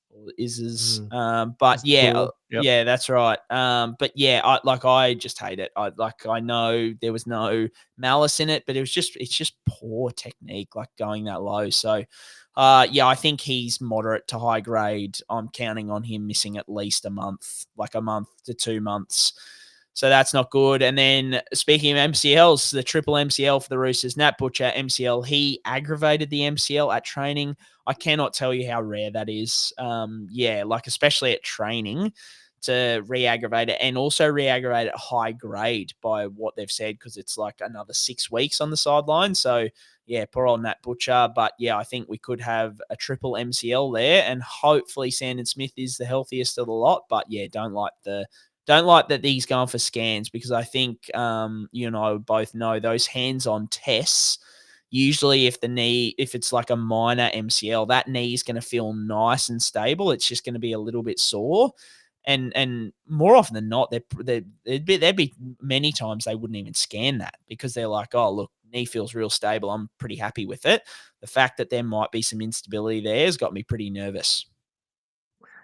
[SPEAKER 1] But yeah,
[SPEAKER 2] cool. Yep.
[SPEAKER 1] yeah, that's right. But yeah, I just hate it. I know there was no malice in it, but it's just poor technique, like going that low. So, yeah, I think he's moderate to high grade. I'm counting on him missing at least a month, like a month to 2 months. So that's not good. And then speaking of MCLs, the triple MCL for the Roosters, Nat Butcher, MCL, he aggravated the MCL at training. I cannot tell you how rare that is. Yeah, like especially at training to re-aggravate it and also re-aggravate it high grade by what they've said, because it's like another 6 weeks on the sideline. So yeah, poor old Nat Butcher. But yeah, I think we could have a triple MCL there, and hopefully Sandon Smith is the healthiest of the lot. But yeah, don't like that he's going for scans, because I think you and I would both know those hands-on tests, usually if it's like a minor MCL, that knee is going to feel nice and stable. It's just going to be a little bit sore. And more often than not, there'd be many times they wouldn't even scan that, because they're like, oh, look, knee feels real stable. I'm pretty happy with it. The fact that there might be some instability there has got me pretty nervous.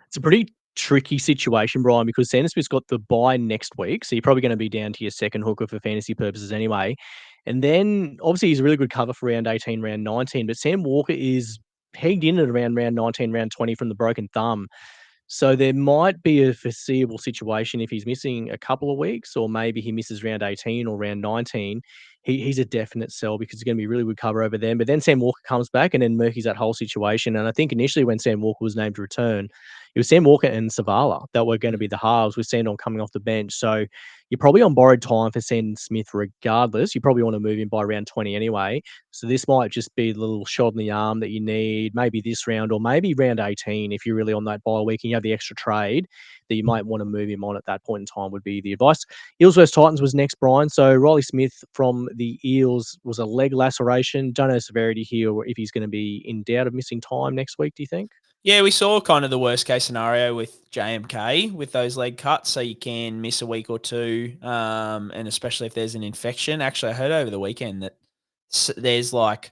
[SPEAKER 2] It's a pretty tricky situation, Brian, because Sandon Smith's got the bye next week, so you're probably going to be down to your second hooker for fantasy purposes anyway. And then, obviously, he's a really good cover for round 18, round 19, but Sam Walker is pegged in at around round 19, round 20 from the broken thumb. So there might be a foreseeable situation if he's missing a couple of weeks, or maybe he misses round 18 or round 19. He's a definite sell, because it's going to be really good cover over them. But then Sam Walker comes back, and then Murphy's that whole situation. And I think initially when Sam Walker was named to return, it was Sam Walker and Savala that were going to be the halves, with Sandon coming off the bench. So you're probably on borrowed time for Sandon Smith regardless. You probably want to move him by round 20 anyway. So this might just be the little shot in the arm that you need, maybe this round or maybe round 18 if you're really on that bye week and you have the extra trade that you might want to move him on at that point in time, would be the advice. Eels vs Titans was next, Brian. So Ryley Smith from the Eels was a leg laceration. Don't know severity here, or if he's going to be in doubt of missing time next week, do you think?
[SPEAKER 1] Yeah, we saw kind of the worst case scenario with JMK with those leg cuts, so you can miss a week or two, and especially if there's an infection. Actually, I heard over the weekend that there's like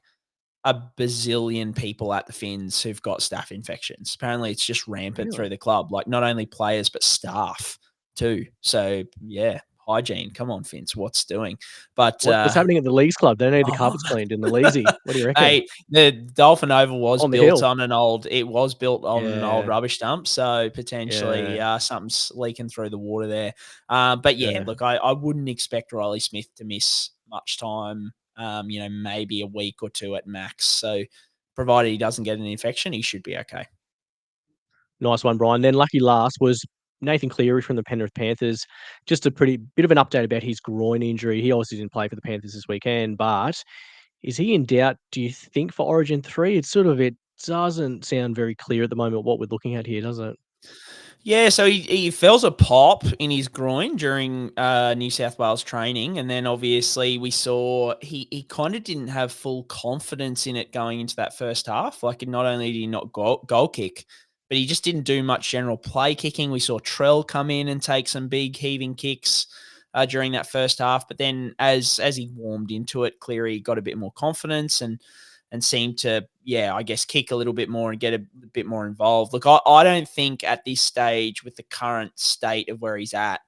[SPEAKER 1] a bazillion people at the Finns who've got staph infections. Apparently, it's just rampant through the club, like not only players but staff too. So yeah, hygiene. Come on, Vince, what's doing? But
[SPEAKER 2] What's happening at the Leagues Club? They need the carpets cleaned in the Leasy. What do you reckon?
[SPEAKER 1] Hey, the Dolphin Oval was
[SPEAKER 2] On the
[SPEAKER 1] built
[SPEAKER 2] hill.
[SPEAKER 1] on an old
[SPEAKER 2] Yeah.
[SPEAKER 1] rubbish dump, so potentially something's leaking through the water there. But yeah,
[SPEAKER 2] Yeah.
[SPEAKER 1] look, I wouldn't expect Ryley Smith to miss much time. Maybe a week or two at max. So provided he doesn't get an infection, he should be okay.
[SPEAKER 2] Nice one, Brian. Then lucky last was Nathan Cleary from the Penrith Panthers. Just a pretty bit of an update about his groin injury. He obviously didn't play for the Panthers this weekend, but is he in doubt, do you think, for Origin 3? It doesn't sound very clear at the moment what we're looking at here, does it?
[SPEAKER 1] Yeah, so he felt a pop in his groin during New South Wales training, and then obviously we saw he kind of didn't have full confidence in it going into that first half. Like, not only did he not goal kick, but he just didn't do much general play kicking. We saw Trell come in and take some big heaving kicks during that first half, but then as he warmed into it, Cleary got a bit more confidence and seem to, I guess, kick a little bit more and get a bit more involved. Look, I don't think at this stage, with the current state of where he's at,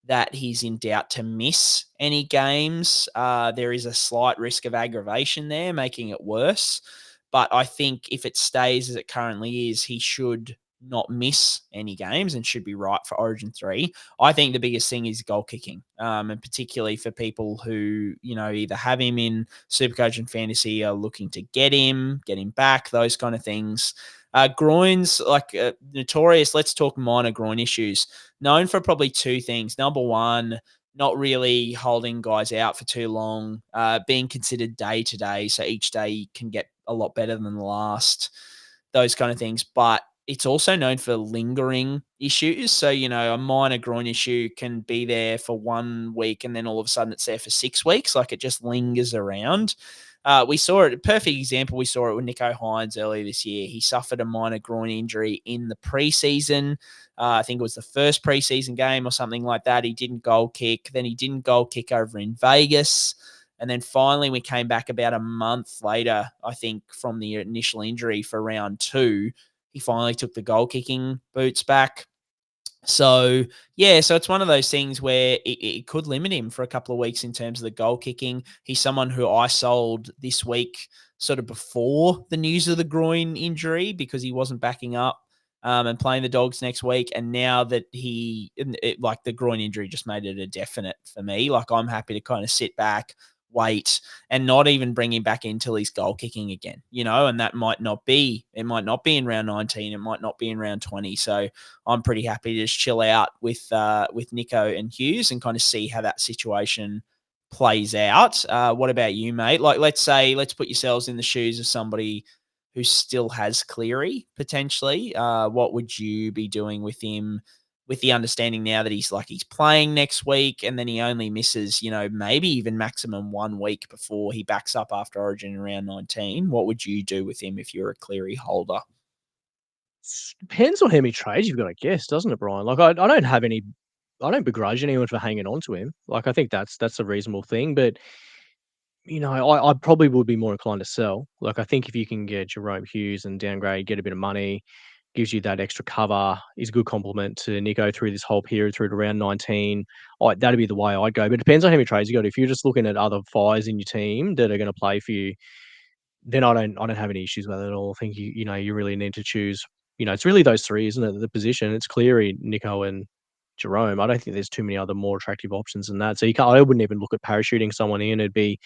[SPEAKER 1] that he's in doubt to miss any games. There is a slight risk of aggravation there, making it worse. But I think if it stays as it currently is, he should not miss any games and should be right for Origin 3. I think the biggest thing is goal kicking, and particularly for people who, either have him in Supercoach and Fantasy, are looking to get him back, those kind of things. Groins, notorious, let's talk minor groin issues. Known for probably two things. Number one, not really holding guys out for too long, being considered day to day, so each day can get a lot better than the last, those kind of things. But it's also known for lingering issues. So, a minor groin issue can be there for 1 week and then all of a sudden it's there for 6 weeks. Like, it just lingers around. We saw it, a perfect example, we saw it with Nicho Hynes earlier this year. He suffered a minor groin injury in the preseason. I think it was the first preseason game or something like that. He didn't goal kick. Then he didn't goal kick over in Vegas. And then finally we came back about a month later, I think, from the initial injury for round 2. He finally took the goal kicking boots back. So it's one of those things where it could limit him for a couple of weeks in terms of the goal kicking. He's someone who I sold this week sort of before the news of the groin injury because he wasn't backing up and playing the Dogs next week. And now that the groin injury just made it a definite for me. Like, I'm happy to kind of sit back, wait, and not even bring him back in until he's goal kicking again, and that might not be in round 19. It might not be in round 20. So I'm pretty happy to just chill out with Nicho and Hughes and kind of see how that situation plays out. What about you, mate? Like, let's put yourselves in the shoes of somebody who still has Cleary potentially. What would you be doing with him, with the understanding now that he's playing next week and then he only misses, maybe even maximum 1 week before he backs up after Origin in round 19? What would you do with him if you're a Cleary holder?
[SPEAKER 2] Depends on how many trades you've got, I guess, doesn't it, Brian? Like, I don't begrudge anyone for hanging on to him. Like, I think that's a reasonable thing, but I probably would be more inclined to sell. Like, I think if you can get Jerome Hughes and downgrade, get a bit of money, gives you that extra cover, is a good compliment to Nicho through this whole period through to round 19. That'd be the way I'd go. But it depends on how many trades you got. If you're just looking at other fires in your team that are going to play for you, then I don't have any issues with it at all. I think you really need to choose. It's really those three, isn't it? The position. It's Cleary, Nicho, and Jerome. I don't think there's too many other more attractive options than that. So I wouldn't even look at parachuting someone in. It'd be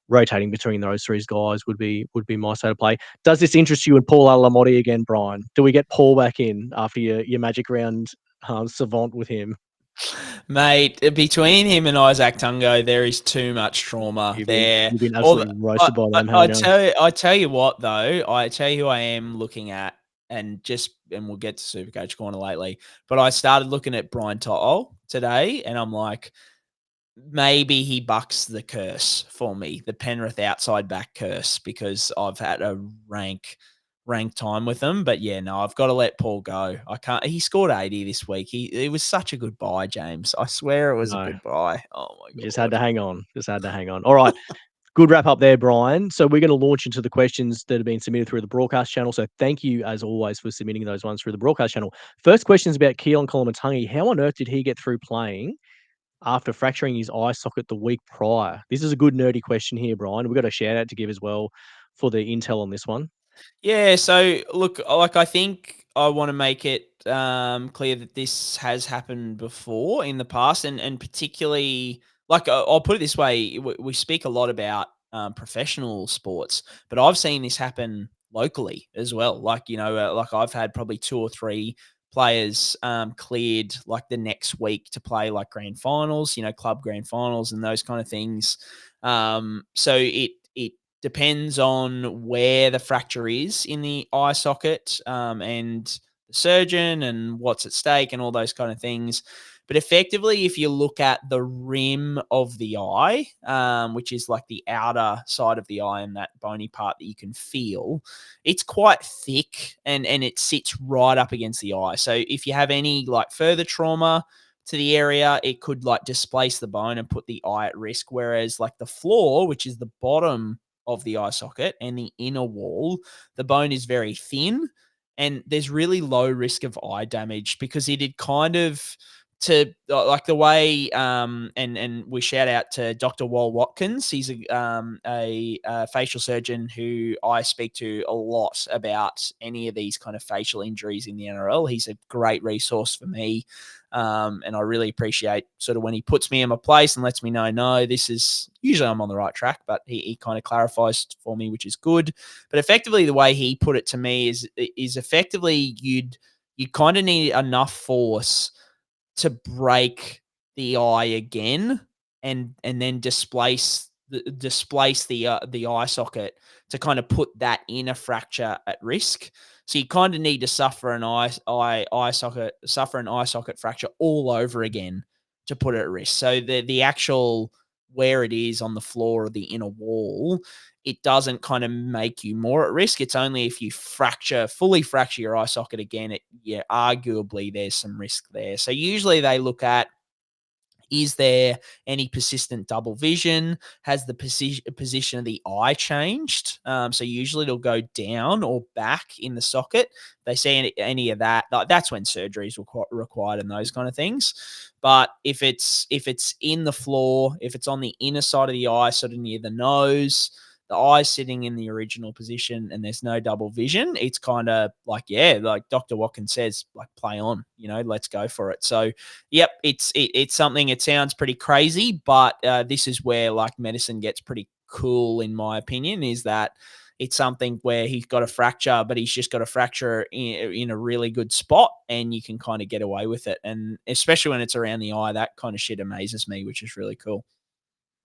[SPEAKER 2] rotating between those three guys would be my state of play. Does this interest you in Paul Alamotti again, Brian? Do we get Paul back in after your Magic Round savant with him?
[SPEAKER 1] Mate, between him and Isaac Tungo, there is too much trauma there.
[SPEAKER 2] You've been absolutely roasted by them.
[SPEAKER 1] I tell you what, though. I tell you who I am looking at, and we'll get to Supercoach Corner lately, but I started looking at Brian To'o today, and I'm like, maybe he bucks the curse for me, the Penrith outside back curse, because I've had a rank time with him. But I've got to let Paul go. I can't. He scored 80 this week. It was such a good buy, James. I swear it was a good buy. Oh my god.
[SPEAKER 2] Just had to hang on. All right. Good wrap up there, Brian. So we're going to launch into the questions that have been submitted through the broadcast channel. So thank you, as always, for submitting those ones through the broadcast channel. First question is about Keaon Koloamatangi. How on earth did he get through playing after fracturing his eye socket the week prior? This is a good nerdy question here, Brian. We've got a shout out to give as well for the intel on this one.
[SPEAKER 1] Yeah, so look, like I think I want to make it clear that this has happened before in the past, and particularly, like I'll put it this way: we speak a lot about professional sports, but I've seen this happen locally as well. Like like I've had probably 2 or 3 players cleared like the next week to play like grand finals, club grand finals and those kind of things. So it depends on where the fracture is in the eye socket, and the surgeon and what's at stake and all those kind of things. But effectively, if you look at the rim of the eye, which is like the outer side of the eye and that bony part that you can feel, it's quite thick and it sits right up against the eye. So if you have any like further trauma to the area, it could like displace the bone and put the eye at risk. Whereas like the floor, which is the bottom of the eye socket and the inner wall, the bone is very thin and there's really low risk of eye damage because it had kind of to like the way and we shout out to Dr. Wal Watkins. He's a facial surgeon who I speak to a lot about any of these kind of facial injuries in the NRL. He's a great resource for me. And I really appreciate sort of when he puts me in my place and lets me know, no, this is usually I'm on the right track, but he kind of clarifies for me, which is good. But effectively, the way he put it to me is effectively you kind of need enough force to break the eye again and then displace the eye socket to kind of put that inner fracture at risk. So you kind of need to suffer an eye socket fracture all over again to put it at risk. So the actual where it is on the floor of the inner wall, it doesn't kind of make you more at risk. It's only if you fully fracture your eye socket again, arguably there's some risk there. So usually they look at, is there any persistent double vision? Has the position of the eye changed? So usually it'll go down or back in the socket. They see any of that, that's when surgery is required and those kind of things. But if it's in the floor, if it's on the inner side of the eye, sort of near the nose, the eye's sitting in the original position and there's no double vision, it's kind of like, like Dr. Watkins says, like play on, let's go for it. So, yep, it's something, it sounds pretty crazy, but this is where like medicine gets pretty cool, in my opinion, is that it's something where he's got a fracture, but he's just got a fracture in a really good spot and you can kind of get away with it. And especially when it's around the eye, that kind of shit amazes me, which is really cool.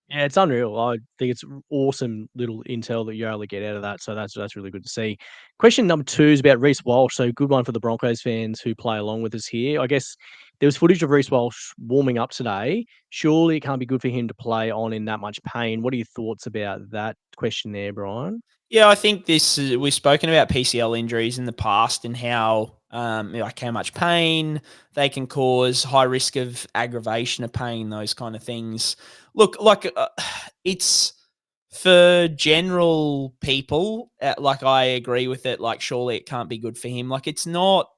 [SPEAKER 2] Yeah, it's unreal. I think it's awesome little intel that you're able to get out of that. So that's really good to see. Question number 2 is about Reece Walsh. So good one for the Broncos fans who play along with us here. I guess there was footage of Reece Walsh warming up today. Surely it can't be good for him to play on in that much pain. What are your thoughts about that question there, Brian?
[SPEAKER 1] Yeah, I think we've spoken about PCL injuries in the past and how like how much pain they can cause, high risk of aggravation of pain, those kind of things. Look, like it's for general people, like I agree with it. Like surely it can't be good for him. Like it's not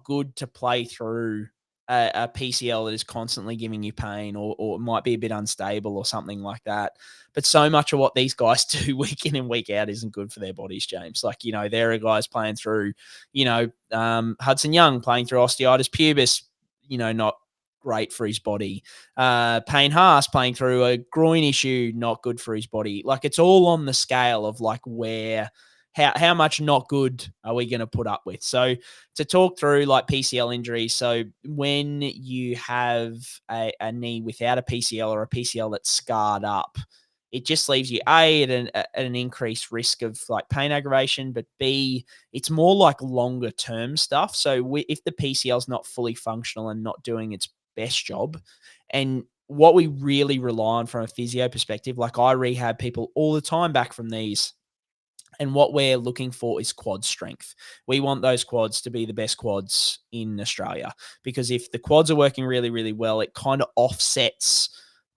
[SPEAKER 1] good to play through a PCL that is constantly giving you pain or it might be a bit unstable or something like that. But so much of what these guys do week in and week out isn't good for their bodies, James. Like, there are guys playing through, Hudson Young playing through osteitis pubis, not great for his body. Payne Haas playing through a groin issue, not good for his body. Like, it's all on the scale of like how much not good are we going to put up with? So to talk through like PCL injuries, so when you have a knee without a PCL or a PCL that's scarred up, it just leaves you at an increased risk of like pain aggravation, but B, it's more like longer term stuff. So if the PCL is not fully functional and not doing its best job, and what we really rely on from a physio perspective, like I rehab people all the time back from these. And what we're looking for is quad strength. We want those quads to be the best quads in Australia, because if the quads are working really, really well, it kind of offsets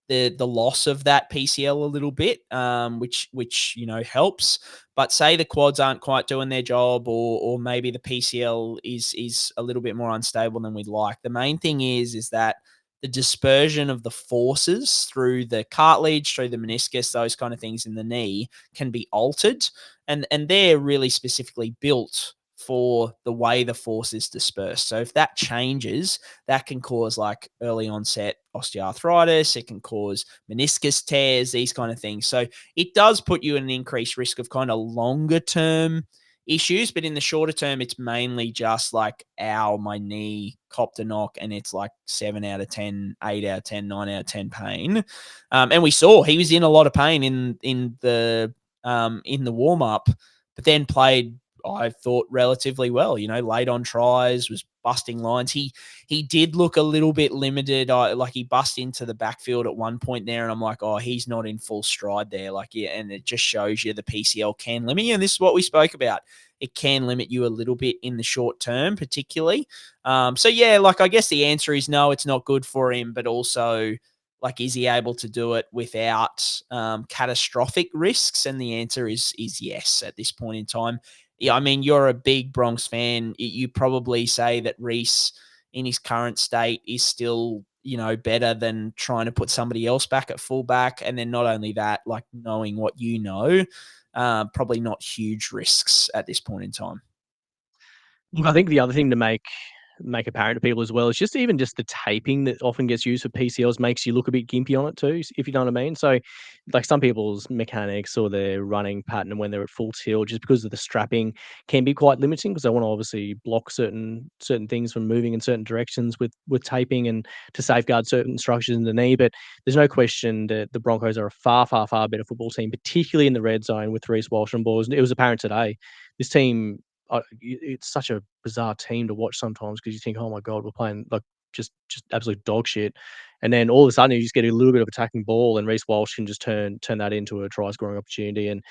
[SPEAKER 1] the loss of that PCL a little bit, which helps. But say the quads aren't quite doing their job, or maybe the PCL is a little bit more unstable than we'd like. The main thing is that the dispersion of the forces through the cartilage, through the meniscus, those kind of things in the knee can be altered. And they're really specifically built for the way the force is dispersed. So if that changes, that can cause like early onset osteoarthritis. It can cause meniscus tears, these kind of things. So it does put you at an increased risk of kind of longer term issues, but in the shorter term, it's mainly just like, ow, my knee copped a knock, and it's like 7 out of 10, 8 out of 10, 9 out of 10 pain. And we saw he was in a lot of pain in the warm up, but then played, I thought, relatively well. Late on tries, was busting lines. He did look a little bit limited. Like he bust into the backfield at one point there, and I'm like, oh, he's not in full stride there. Like, yeah, and it just shows you the PCL can limit you. And this is what we spoke about. It can limit you a little bit in the short term, particularly. So yeah, like I guess the answer is no, it's not good for him, but also, like, is he able to do it without catastrophic risks? And the answer is yes at this point in time. Yeah, I mean, you're a big Bronx fan. You probably say that Reece, in his current state, is still, better than trying to put somebody else back at fullback. And then not only that, like, knowing what probably not huge risks at this point in time.
[SPEAKER 2] Look, I think the other thing to make apparent to people as well is just the taping that often gets used for PCLs makes you look a bit gimpy on it too, if you know what I mean. So, like, some people's mechanics or their running pattern when they're at full tilt, just because of the strapping, can be quite limiting, because they want to obviously block certain things from moving in certain directions with taping, and to safeguard certain structures in the knee. But there's no question that the Broncos are a far, far, far better football team, particularly in the red zone with Reece Walsh on balls. It was apparent today. This team, it's such a bizarre team to watch sometimes, because you think, oh my God, we're playing like just absolute dog shit. And then all of a sudden you just get a little bit of attacking ball, and Reece Walsh can just turn that into a try scoring opportunity. And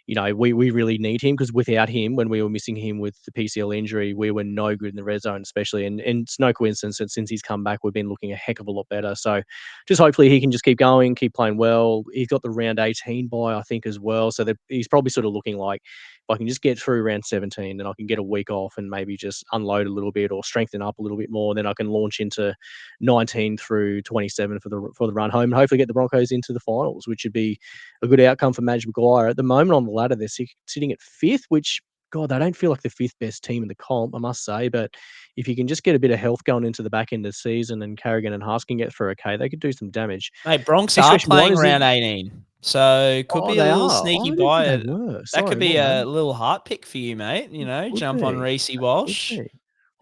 [SPEAKER 2] we really need him, because without him, when we were missing him with the PCL injury, we were no good in the red zone, especially. And it's no coincidence that since he's come back, we've been looking a heck of a lot better. So just hopefully he can just keep going, keep playing well. He's got the round 18 bye, I think, as well. So that he's probably sort of looking like, if I can just get through round 17, then I can get a week off and maybe just unload a little bit or strengthen up a little bit more. Then I can launch into 19 through 27 for the run home, and hopefully get the Broncos into the finals, which would be a good outcome for Madge Maguire. At the moment on the ladder, they're sitting at 5th, which, God, they don't feel like the 5th best team in the comp, I must say. But if you can just get a bit of health going into the back end of the season, and Carrigan and Haas can get through okay, they could do some damage.
[SPEAKER 1] Mate, Bronx
[SPEAKER 2] Next
[SPEAKER 1] are
[SPEAKER 2] question, Brian,
[SPEAKER 1] playing
[SPEAKER 2] is
[SPEAKER 1] round 18. So could be a
[SPEAKER 2] they
[SPEAKER 1] little
[SPEAKER 2] are.
[SPEAKER 1] sneaky
[SPEAKER 2] I didn't
[SPEAKER 1] buy.
[SPEAKER 2] think they were.
[SPEAKER 1] That
[SPEAKER 2] Sorry,
[SPEAKER 1] could be
[SPEAKER 2] my
[SPEAKER 1] a
[SPEAKER 2] bad.
[SPEAKER 1] little heart pick for you, mate.
[SPEAKER 2] Could
[SPEAKER 1] Jump on
[SPEAKER 2] be.
[SPEAKER 1] Reece
[SPEAKER 2] Could
[SPEAKER 1] Walsh.
[SPEAKER 2] be.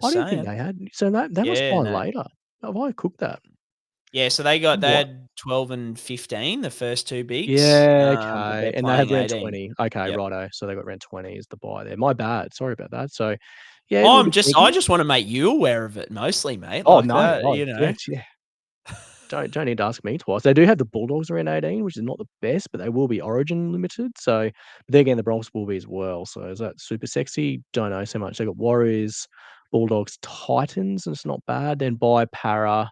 [SPEAKER 2] I didn't think they had. So they must
[SPEAKER 1] Yeah,
[SPEAKER 2] buy
[SPEAKER 1] no.
[SPEAKER 2] later. Have I cooked that?
[SPEAKER 1] Yeah, so they
[SPEAKER 2] What?
[SPEAKER 1] had 12 and 15, the first two bigs.
[SPEAKER 2] Yeah,
[SPEAKER 1] But
[SPEAKER 2] okay.
[SPEAKER 1] they're
[SPEAKER 2] And they have
[SPEAKER 1] playing
[SPEAKER 2] round
[SPEAKER 1] 18.
[SPEAKER 2] 20. Okay,
[SPEAKER 1] Yep.
[SPEAKER 2] righto. So they got round 20 as the buy there. My bad. Sorry about that. So, yeah, a
[SPEAKER 1] I
[SPEAKER 2] little bit sneaky.
[SPEAKER 1] just want to make you aware of it mostly, mate.
[SPEAKER 2] Oh,
[SPEAKER 1] Like
[SPEAKER 2] no.
[SPEAKER 1] that,
[SPEAKER 2] Oh, yeah. Don't need to ask me twice. They do have the Bulldogs around 18, which is not the best, but they will be Origin limited. So, but then again, the Bronx will be as well. So is that super sexy? Don't know so much. They got Warriors, Bulldogs, Titans. And it's not bad. Then by Para,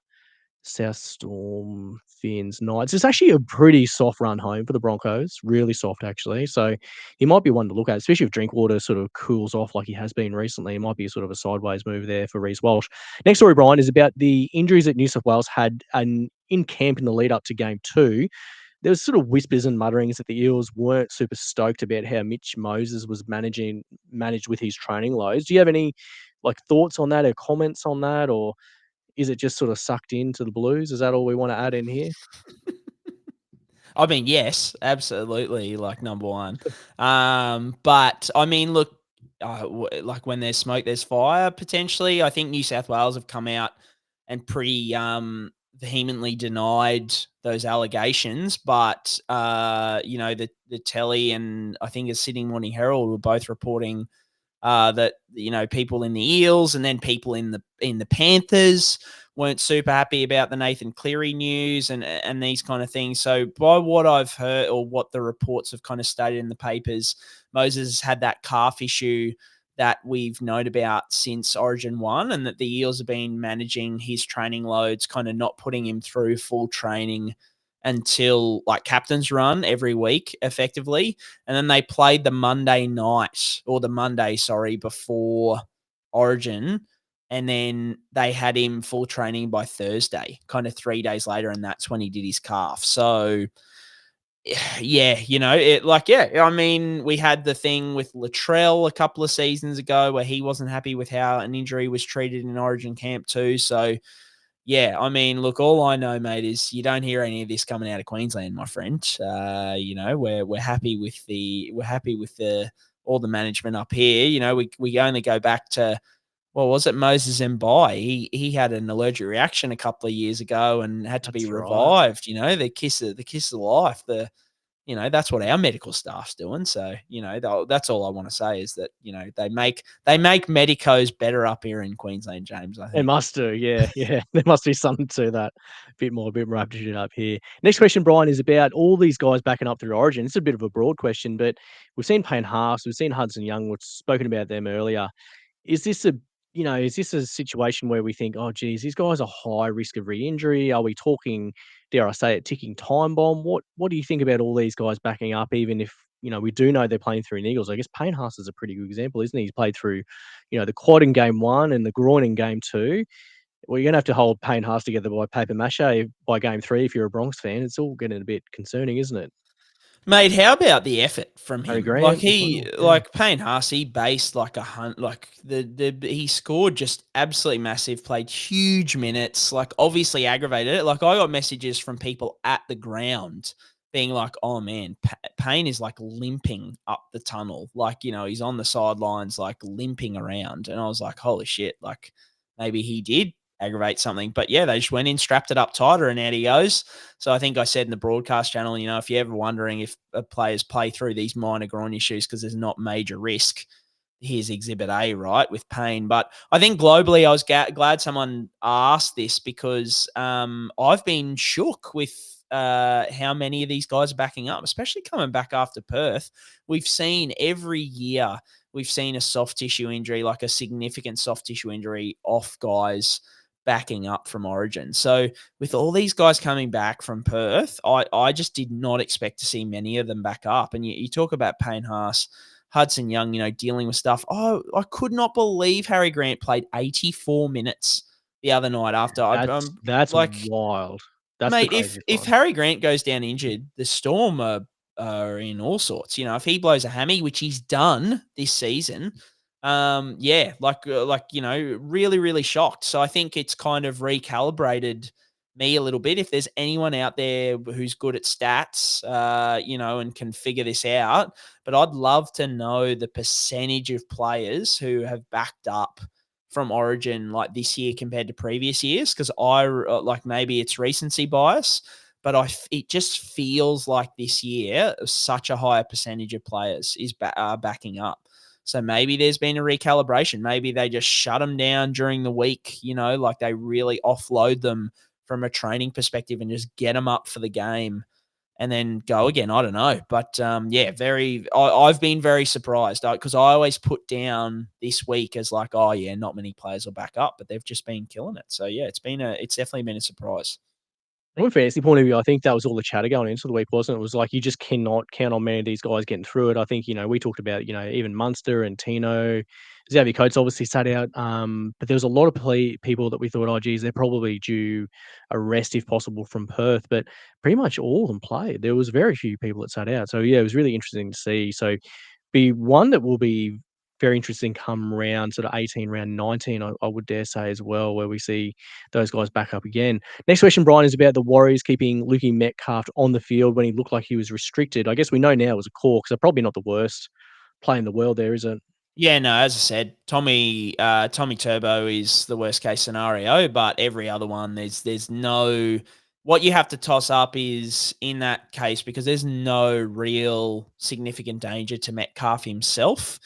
[SPEAKER 2] South Storm, Finns, Knights. It's actually a pretty soft run home for the Broncos. Really soft, actually. So he might be one to look at, especially if Drinkwater sort of cools off like he has been recently. It might be sort of a sideways move there for Reece Walsh. Next story, Brian, is about the injuries that New South Wales had in camp in the lead up to game 2. There was sort of whispers and mutterings that the Eels weren't super stoked about how Mitch Moses was managed with his training loads. Do you have any thoughts on that or comments on that, or is it just sort of sucked into the Blues? Is that all we want to add in here?
[SPEAKER 1] I mean, yes, absolutely, like number one. But I mean, look, like when there's smoke, there's fire. Potentially, I think New South Wales have come out and pretty vehemently denied those allegations. But the Telly and I think the Sydney Morning Herald were both reporting that people in the Eels and then people in the Panthers weren't super happy about the Nathan Cleary news and these kind of things. So by what I've heard, or what the reports have kind of stated in the papers, Moses had that calf issue that we've known about since Origin 1, and that the Eels have been managing his training loads, kind of not putting him through full training until captain's run every week effectively. And then they played the Monday, before Origin. And then they had him full training by Thursday, kind of 3 days later, and that's when he did his calf. So, yeah, I mean, we had the thing with Latrell a couple of seasons ago where he wasn't happy with how an injury was treated in Origin camp too. So, yeah, I mean, look, all I know, mate, is you don't hear any of this coming out of Queensland, my friend. We're happy with the all the management up here. We only go back to, what was it, Moses Mbai. He had an allergic reaction a couple of years ago and had to be
[SPEAKER 2] That's right.
[SPEAKER 1] revived. The kiss of life. That's what our medical staff's doing. So, that's all I want to say is that, they make medicos better up here in Queensland, James, I
[SPEAKER 2] They
[SPEAKER 1] think.
[SPEAKER 2] must do, yeah. There must be something to that. A bit more aptitude up here. Next question, Brian, is about all these guys backing up through Origin. It's a bit of a broad question, but we've seen Payne Haas, we've seen Hudson Young, we've spoken about them earlier. Is this a situation where we think, oh, geez, these guys are high risk of re-injury? Are we talking, dare I say it, ticking time bomb? What do you think about all these guys backing up, even if, we do know they're playing through an Eagles? I guess Payne Haas is a pretty good example, isn't he? He's played through, the quad in game 1 and the groin in game 2. Well, you're going to have to hold Payne Haas together by paper mache by game 3 if you're a Bronx fan. It's all getting a bit concerning, isn't it?
[SPEAKER 1] Mate, how about the effort from
[SPEAKER 2] Harry
[SPEAKER 1] him? Like
[SPEAKER 2] Grant as well, yeah.
[SPEAKER 1] Payne Haas, he based like a hunt, like he scored just absolutely massive, played huge minutes, like obviously aggravated it. Like I got messages from people at the ground being like, "Oh man, Payne is like limping up the tunnel, like he's on the sidelines, like limping around." And I was like, "Holy shit!" Like maybe he did aggravate something, but yeah, they just went in, strapped it up tighter, and out he goes. So I think I said in the broadcast channel, if you're ever wondering if players play through these minor groin issues because there's not major risk, here's Exhibit A, right, with Payne. But I think globally, I was glad someone asked this because I've been shook with how many of these guys are backing up, especially coming back after Perth. We've seen every year, we've seen a soft tissue injury, like a significant soft tissue injury off guys backing up from Origin. So with all these guys coming back from Perth, I just did not expect to see many of them back up. And you talk about Payne Haas, Hudson Young, dealing with stuff. Oh, I could not believe Harry Grant played 84 minutes the other night after.
[SPEAKER 2] That's wild. That's the
[SPEAKER 1] mate,
[SPEAKER 2] craziest
[SPEAKER 1] if
[SPEAKER 2] one.
[SPEAKER 1] Harry Grant goes down injured, the Storm are in all sorts. If he blows a hammy, which he's done this season, really, really shocked. So I think it's kind of recalibrated me a little bit. If there's anyone out there who's good at stats, and can figure this out, but I'd love to know the percentage of players who have backed up from Origin like this year compared to previous years, because maybe it's recency bias, but it just feels like this year such a higher percentage of players is backing up. So maybe there's been a recalibration. Maybe they just shut them down during the week, like they really offload them from a training perspective and just get them up for the game and then go again. I don't know. But I've been very surprised because I always put down this week as like, oh yeah, not many players will back up, but they've just been killing it. So yeah, it's definitely been a surprise.
[SPEAKER 2] From a fantasy point of view, I think that was all the chatter going into the week, wasn't it? It was like you just cannot count on many of these guys getting through it. I think, we talked about, even Munster and Tino. Xavier Coates obviously sat out, but there was a lot of people that we thought, oh, geez, they're probably due a rest if possible from Perth, but pretty much all of them played. There was very few people that sat out. So, yeah, it was really interesting to see. So, be one that will be very interesting come round sort of 18, round 19, I would dare say as well, where we see those guys back up again. Next question, Brian, is about the Warriors keeping Lukey Metcalf on the field when he looked like he was restricted. I guess we know now it was a Cork, so probably not the worst play in the world there, is it?
[SPEAKER 1] Yeah, no, as I said, Tommy Turbo is the worst case scenario, but every other one, there's no. What you have to toss up is in that case, because there's no real significant danger to Metcalf himself.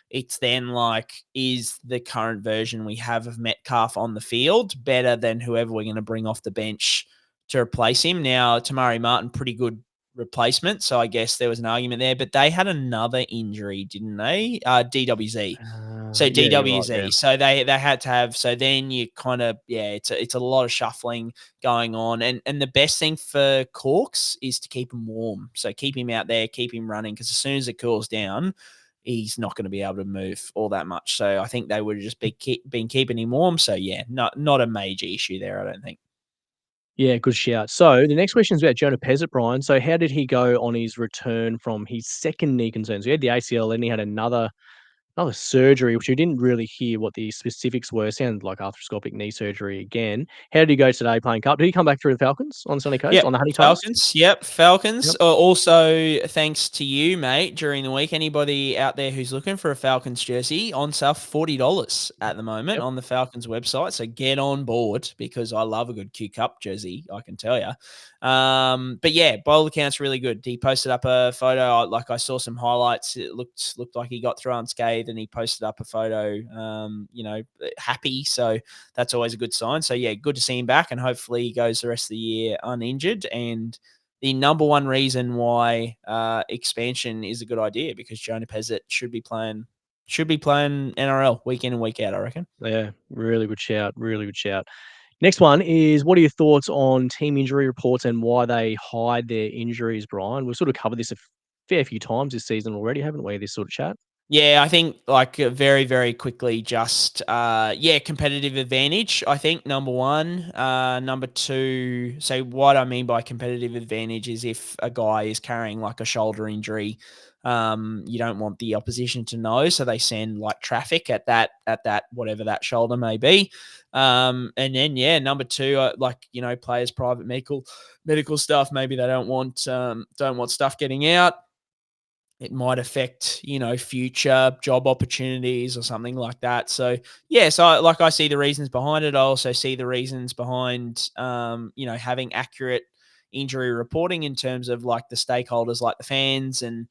[SPEAKER 1] It's then like, is the current version we have of Metcalf on the field better than whoever we're going to bring off the bench to replace him? Now, Tamari Martin, pretty good replacement, so I guess there was an argument there, but they had another injury, didn't they? DWZ. So
[SPEAKER 2] Yeah, you're right,
[SPEAKER 1] DWZ.
[SPEAKER 2] yeah.
[SPEAKER 1] So they had to have. So then you kind of it's a lot of shuffling going on, and the best thing for Corks is to keep him warm. So keep him out there, keep him running, because as soon as it cools down, he's not going to be able to move all that much. So I think they would have just been keeping him warm. So yeah, not a major issue there, I don't think.
[SPEAKER 2] Yeah, good shout. So the next question is about Jonah Pezzett, Brian. So how did he go on his return from his second knee concern? So he had the ACL, and he had another surgery, which we didn't really hear what the specifics were. Sounded like arthroscopic knee surgery again. How did he go today playing cup? Did he come back through the Falcons on Sunny Coast,
[SPEAKER 1] Yep,
[SPEAKER 2] on the Honey Toast?
[SPEAKER 1] Falcons. Yep, Falcons.
[SPEAKER 2] Yep.
[SPEAKER 1] Also, thanks to you, mate, during the week. Anybody out there who's looking for a Falcons jersey, on sale $40 at the moment
[SPEAKER 2] Yep.
[SPEAKER 1] on the Falcons website. So get on board because I love a good Q Cup jersey, I can tell you. But yeah, by all accounts, really good. He posted up a photo. I saw some highlights. It looked like he got through unscathed, and he posted up a photo, happy. So that's always a good sign. So yeah, good to see him back, and hopefully he goes the rest of the year uninjured. And the number one reason why expansion is a good idea, because Jonah Pezzett should be playing NRL week in and week out, I reckon.
[SPEAKER 2] Yeah, really good shout. Really good shout. Next one is, what are your thoughts on team injury reports and why they hide their injuries, Brian? We've sort of covered this a fair few times this season already, haven't we, this sort of chat?
[SPEAKER 1] Yeah, I think very, very quickly, just competitive advantage. I think number one, number two. So what I mean by competitive advantage is if a guy is carrying like a shoulder injury, you don't want the opposition to know, so they send like traffic at that whatever that shoulder may be. And then number two, players' private medical stuff. Maybe they don't want stuff getting out. It might affect, future job opportunities or something like that. So, I see the reasons behind it. I also see the reasons behind, having accurate injury reporting in terms of like the stakeholders, like the fans and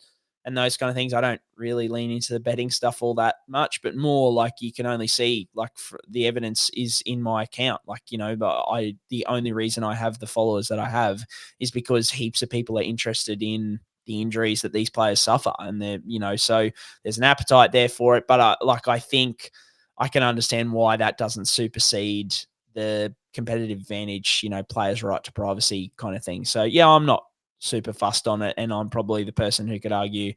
[SPEAKER 1] those kind of things. I don't really lean into the betting stuff all that much, but more like you can only see like the evidence is in my account. Like, but the only reason I have the followers that I have is because heaps of people are interested in the injuries that these players suffer, and they're, so there's an appetite there for it. But I think I can understand why that doesn't supersede the competitive advantage, players' right to privacy kind of thing. So yeah, I'm not super fussed on it, and I'm probably the person who could argue,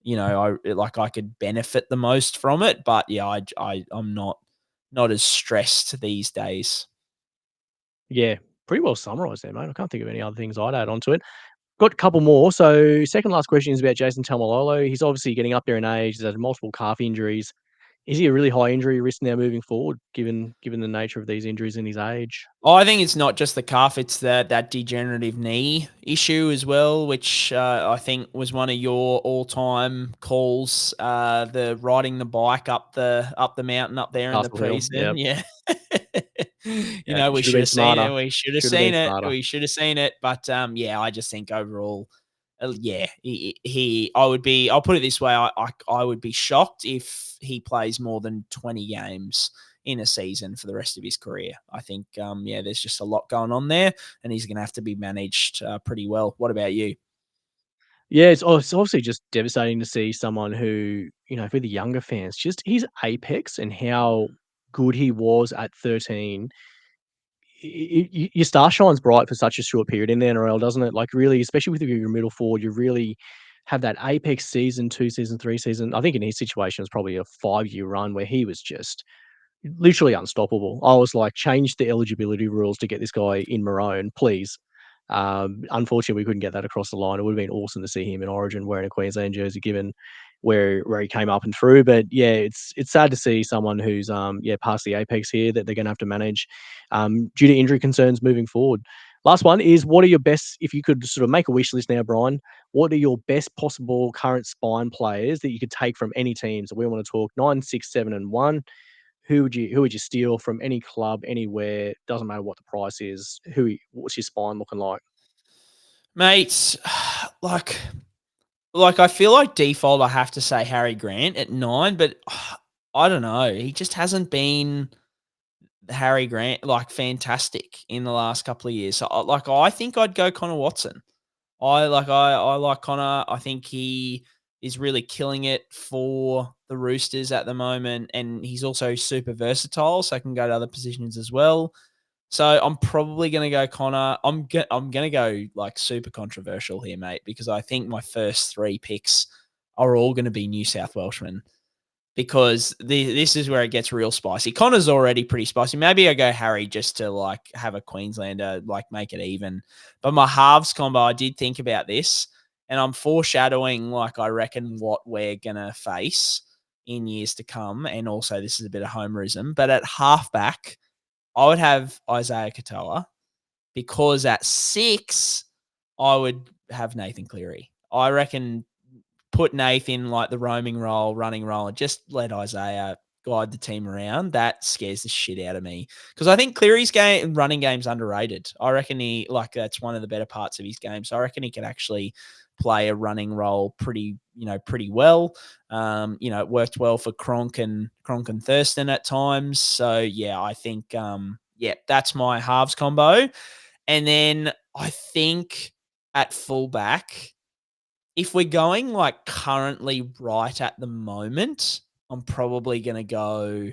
[SPEAKER 1] I could benefit the most from it. But yeah, I'm not as stressed these days.
[SPEAKER 2] Yeah, pretty well summarised there, mate. I can't think of any other things I'd add onto it. Got a couple more. So second last question is about Jason Taumalolo. He's obviously getting up there in age. He's had multiple calf injuries. Is he a really high injury risk now moving forward, given the nature of these injuries in his age?
[SPEAKER 1] I think it's not just the calf; it's that degenerative knee issue as well, which I think was one of your all-time calls. The riding the bike up the mountain up there in the
[SPEAKER 2] Castle Hill,
[SPEAKER 1] preseason.
[SPEAKER 2] yep.
[SPEAKER 1] Yeah, we
[SPEAKER 2] should
[SPEAKER 1] should
[SPEAKER 2] have been
[SPEAKER 1] have seen
[SPEAKER 2] smarter.
[SPEAKER 1] it. We should have
[SPEAKER 2] Should have been
[SPEAKER 1] seen it.
[SPEAKER 2] smarter.
[SPEAKER 1] We should have seen it. But I just think overall, I'll put it this way: I would be shocked if he plays more than 20 games in a season for the rest of his career. I think, there's just a lot going on there, and he's going to have to be managed pretty well. What about you?
[SPEAKER 2] Yeah, it's obviously just devastating to see someone who, for the younger fans, just his apex and how good he was at 13. Your star shines bright for such a short period in the NRL, doesn't it? Like really, especially with your middle forward, you really have that apex season, 2 season, 3 season. I think in his situation, it was probably a 5-year run where he was just literally unstoppable. I was like, change the eligibility rules to get this guy in Maroon, please. Unfortunately, we couldn't get that across the line. It would have been awesome to see him in Origin wearing a Queensland jersey, given where he came up and through. But yeah, it's sad to see someone who's past the apex here that they're going to have to manage due to injury concerns moving forward. Last one is, what are your best, if you could sort of make a wish list now, Brian, what are your best possible current spine players that you could take from any team? So we want to talk 9, 6, 7, and 1. Who would you steal from any club, anywhere? Doesn't matter what the price is. What's your spine looking like?
[SPEAKER 1] Mate, like I feel like default I have to say Harry Grant at 9, but I don't know. He just hasn't been Harry Grant fantastic in the last couple of years. So I think I'd go Connor Watson. I like Connor. I think he is really killing it for the Roosters at the moment, and he's also super versatile, so I can go to other positions as well. So I'm probably going to go Connor. I'm going to go like super controversial here, mate, because I think my first 3 picks are all going to be New South Welshmen, because this is where it gets real spicy. Connor's already pretty spicy. Maybe I go Harry just to like have a Queenslander, like make it even. But my halves combo, I did think about this, and I'm foreshadowing like I reckon what we're gonna face in years to come. And also this is a bit of homerism, but at halfback, I would have Isaiah Katoa, because at 6, I would have Nathan Cleary. I reckon put Nath in like the roaming role, running role, and just let Isaiah guide the team around. That scares the shit out of me, because I think Cleary's running game's underrated. I reckon that's one of the better parts of his game. So I reckon he can actually play a running role pretty well. It worked well for Cronk and Thurston at times. So yeah, I think that's my halves combo. And then I think at fullback, if we're going like currently right at the moment, I'm probably going to go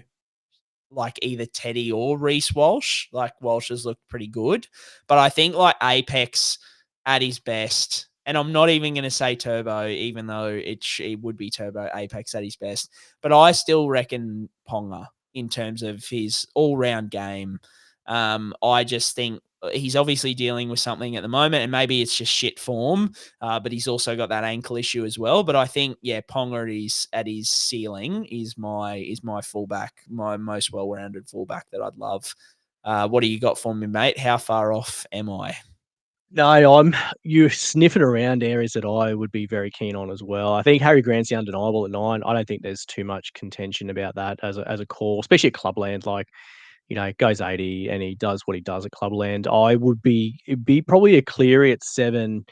[SPEAKER 1] like either Teddy or Reece Walsh. Like Walsh has looked pretty good, but I think like Apex at his best, and I'm not even going to say Turbo, even though it would be Turbo Apex at his best, but I still reckon Ponga in terms of his all-round game. I just think he's obviously dealing with something at the moment, and maybe it's just shit form, but he's also got that ankle issue as well. But I think, Ponga at his ceiling is my fullback, my most well-rounded fullback that I'd love. What do you got for me, mate? How far off am I?
[SPEAKER 2] No, you're sniffing around areas that I would be very keen on as well. I think Harry Grant's the undeniable at 9. I don't think there's too much contention about that as a call, especially at Clubland. Like, goes 80 and he does what he does at Clubland. It'd be probably a Cleary at 7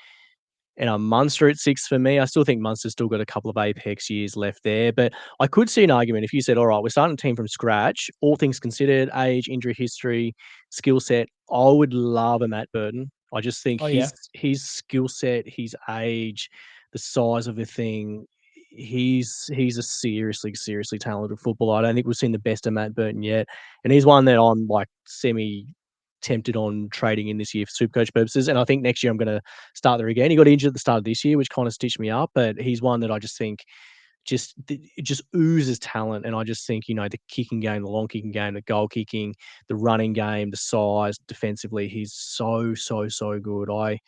[SPEAKER 2] and a Munster at 6 for me. I still think Munster's still got a couple of Apex years left there, but I could see an argument if you said, all right, we're starting a team from scratch, all things considered, age, injury history, skill set. I would love a Matt Burton. I just think his skill set, his age, the size of the thing, he's a seriously talented footballer. I don't think we've seen the best of Matt Burton yet, and he's one that I'm like semi tempted on trading in this year for Supercoach purposes. And I think next year I'm going to start there again. He got injured at the start of this year, which kind of stitched me up, but he's one that I just think it just oozes talent. And I just think, the kicking game, the long kicking game, the goal kicking, the running game, the size, defensively, he's so good. I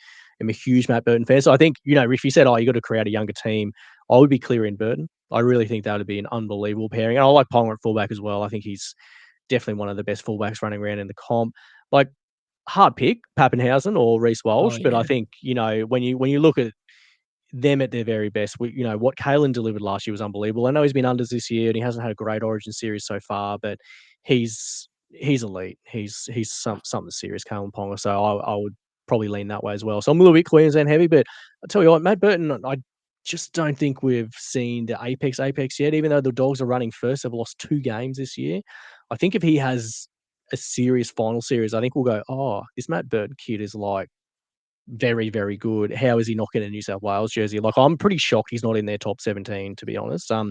[SPEAKER 2] am a huge Matt Burton fan. So I think, if you said, you got to create a younger team, I would be Cleary and Burton. I really think that would be an unbelievable pairing. And I like Ponga at fullback as well. I think he's definitely one of the best fullbacks running around in the comp. Like, hard pick, Pappenhausen or Reece Walsh, but I think, when you look at them at their very best, what Kalen delivered last year was unbelievable. I know he's been unders this year and he hasn't had a great Origin series so far, but he's elite. He's something serious, Kalen Ponga. So I would probably lean that way as well. So I'm a little bit Queensland heavy, but I tell you what, Matt Burton, I just don't think we've seen the apex yet. Even though the Dogs are running first, they've lost 2 games this year. I think if he has a serious final series, I think we'll go, oh, this Matt Burton kid is like very, very good. How is he not getting a New South Wales jersey? Like, I'm pretty shocked he's not in their top 17, to be honest. I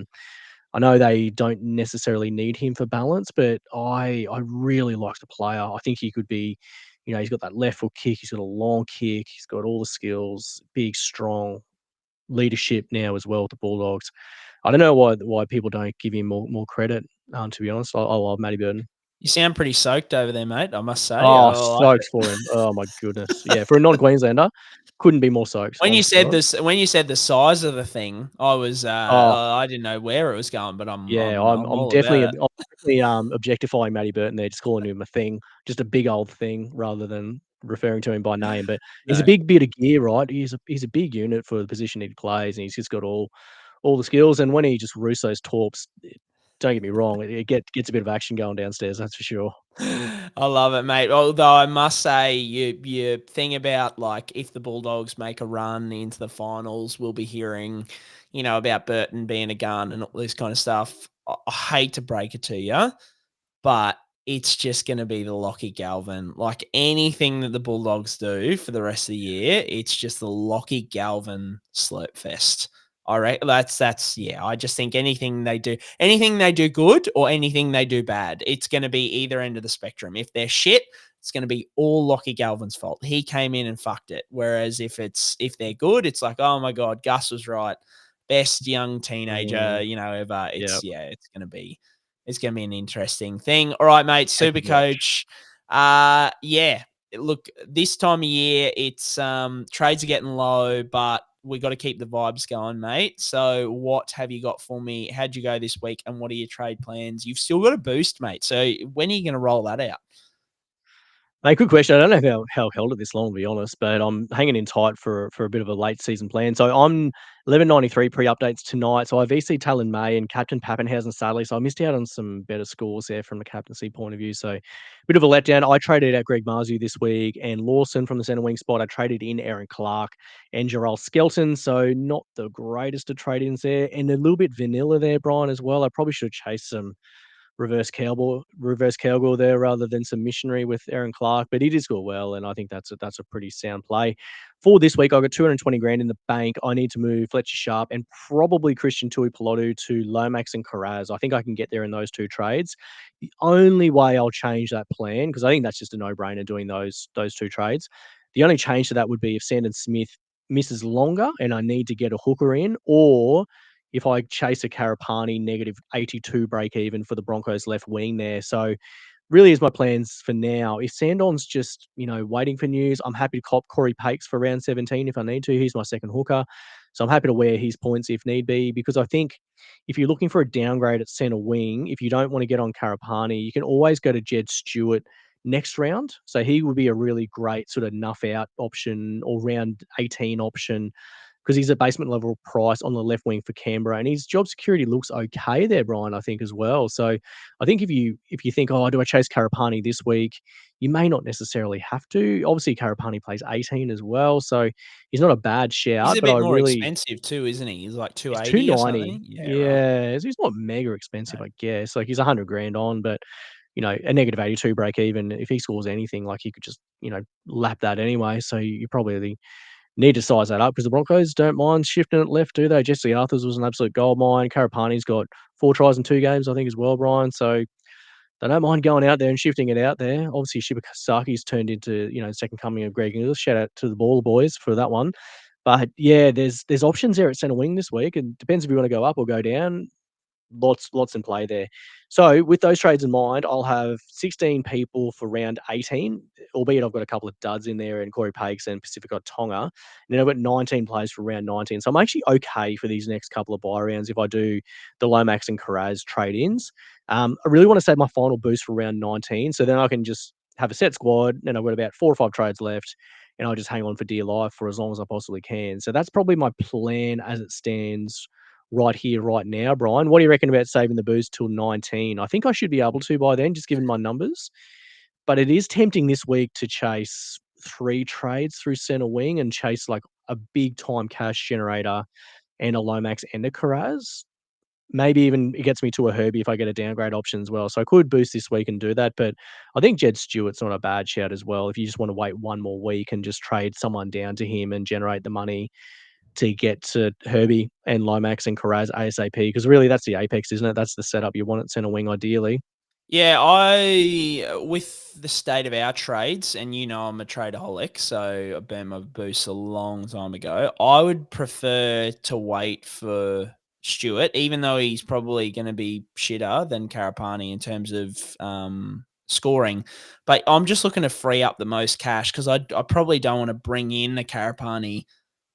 [SPEAKER 2] know they don't necessarily need him for balance, but I really like the player. I think he could be, he's got that left foot kick, he's got a long kick, he's got all the skills, big, strong leadership now as well with the Bulldogs. I don't know why people don't give him more credit, to be honest. I love Matty Burton.
[SPEAKER 1] You sound pretty soaked over there, mate, I must say.
[SPEAKER 2] Soaked for him. Oh my goodness. Yeah, for a non-Queenslander, couldn't be more soaked.
[SPEAKER 1] When you said the size of the thing, I was I didn't know where it was going, but I'm
[SPEAKER 2] definitely objectifying Matty Burton there, just calling him a thing, just a big old thing rather than referring to him by name. But he's a big bit of gear, right? He's a big unit for the position he plays, and he's just got all the skills. And when he just roosts those torps, don't get me wrong, it gets a bit of action going downstairs, that's for sure.
[SPEAKER 1] I love it, mate. Although I must say, your thing about like if the Bulldogs make a run into the finals, we'll be hearing, about Burton being a gun and all this kind of stuff. I hate to break it to you, but it's just going to be the Lockie Galvin. Like anything that the Bulldogs do for the rest of the year, it's just the Lockie Galvin slurp fest. All right, that's I just think anything they do good or anything they do bad, it's going to be either end of the spectrum. If they're shit, it's going to be all Lockie Galvin's fault. He came in and fucked it. Whereas if they're good, it's like, oh my God, Gus was right. best young teenager, ever.
[SPEAKER 2] Yep.
[SPEAKER 1] It's gonna be an interesting thing. All right, mate.
[SPEAKER 2] Heck of a watch.
[SPEAKER 1] SuperCoach. Look, this time of year, it's trades are getting low, but we got to keep the vibes going, mate. So what have you got for me? How'd you go this week, and what are your trade plans? You've still got a boost, mate. So when are you going to roll that out?
[SPEAKER 2] Mate, good question. I don't know how I've held it this long, to be honest, but I'm hanging in tight for a bit of a late season plan. So I'm 11.93 pre-updates tonight. So I VC Talon May and Captain Pappenhausen sadly. So I missed out on some better scores there from the captaincy point of view. So bit of a letdown. I traded out Greg Marzhew this week and Lawson from the centre wing spot. I traded in Aaron Clark and Jarrell Skelton. So not the greatest of trade-ins there. And a little bit vanilla there, Brian, as well. I probably should have chased some reverse cowgirl there rather than some missionary with Aaron Clark, but he did score well, and I think that's a pretty sound play. For this week, I've got 220 grand in the bank. I need to move Fletcher Sharpe and probably Christian Tuipulotu to Lomax and Carraz. I think I can get there in those two trades. The only way I'll change that plan, because I think that's just a no-brainer doing those two trades. The only change to that would be if Sandon Smith misses longer and I need to get a hooker in, or if I chase a Karapani negative 82 break even for the Broncos left wing there. So really is my plans for now. If Sandon's just, waiting for news, I'm happy to cop Corey Pakes for round 17 if I need to. He's my second hooker. So I'm happy to wear his points if need be, because I think if you're looking for a downgrade at centre wing, if you don't want to get on Karapani, you can always go to Jed Stewart next round. So he would be a really great sort of nuff out option or round 18 option, because he's a basement level price on the left wing for Canberra, and his job security looks okay there, Brian, I think as well. So I think if you think, oh, do I chase Karapani this week? You may not necessarily have to. Obviously, Karapani plays 18 as well, so he's not a bad shout.
[SPEAKER 1] He's a
[SPEAKER 2] but
[SPEAKER 1] bit more expensive too, isn't he? He's like
[SPEAKER 2] he's
[SPEAKER 1] 280 or
[SPEAKER 2] 290.
[SPEAKER 1] something.
[SPEAKER 2] Yeah,
[SPEAKER 1] Right.
[SPEAKER 2] so he's not mega expensive,
[SPEAKER 1] No.
[SPEAKER 2] I guess. Like he's 100 grand on, but a negative 82 break even. If he scores anything, like he could just lap that anyway. So you probably need to size that up, because the Broncos don't mind shifting it left, do they? Jesse Arthurs was an absolute gold mine. Karapani's got 4 tries in 2 games, I think, as well, Brian. So they don't mind going out there and shifting it out there. Obviously, Shibasaki's turned into, second coming of Greg Inglis. Shout out to the Baller boys for that one. But yeah, there's options there at centre wing this week. It depends if you want to go up or go down. Lots in play there. So with those trades in mind, I'll have 16 people for round 18, albeit I've got a couple of duds in there and Corey Pakes and Pacifica Tonga. And then I've got 19 players for round 19. So I'm actually okay for these next couple of buy rounds if I do the Lomax and Carraz trade-ins. I really want to save my final boost for round 19, so then I can just have a set squad, and I've got about 4 or 5 trades left, and I'll just hang on for dear life for as long as I possibly can. So that's probably my plan as it stands right here, right now, Brian. What do you reckon about saving the boost till 19? I think I should be able to by then, just given my numbers. But it is tempting this week to chase 3 trades through centre wing and chase like a big time cash generator and a Lomax and a Carraz. Maybe even it gets me to a Herbie if I get a downgrade option as well. So I could boost this week and do that. But I think Jed Stewart's not a bad shout as well. If you just want to wait one more week and just trade someone down to him and generate the money to get to Herbie and Lomax and Carraz ASAP, because really that's the apex, isn't it? That's the setup you want at centre wing ideally.
[SPEAKER 1] Yeah, with the state of our trades, and I'm a tradeaholic, so I burned my boost a long time ago. I would prefer to wait for Stewart, even though he's probably going to be shitter than Karapani in terms of scoring. But I'm just looking to free up the most cash, because I probably don't want to bring in the Karapani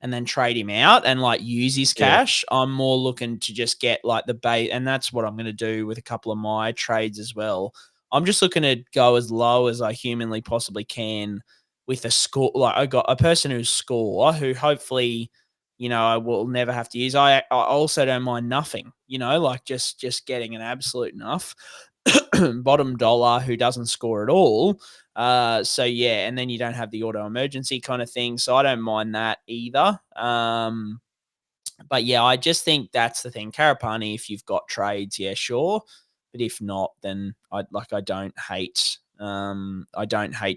[SPEAKER 1] and then trade him out and use his cash. I'm more looking to just get the bait, and that's what I'm going to do with a couple of my trades as well. I'm just looking to go as low as I humanly possibly can with a score. I got a person who's score who hopefully, I will never have to use. I also don't mind nothing, just getting an absolute enough bottom dollar who doesn't score at all. So yeah, and then you don't have the auto emergency kind of thing. So I don't mind that either. But yeah, I just think that's the thing. Karapani, if you've got trades, yeah, sure. But if not, then I don't hate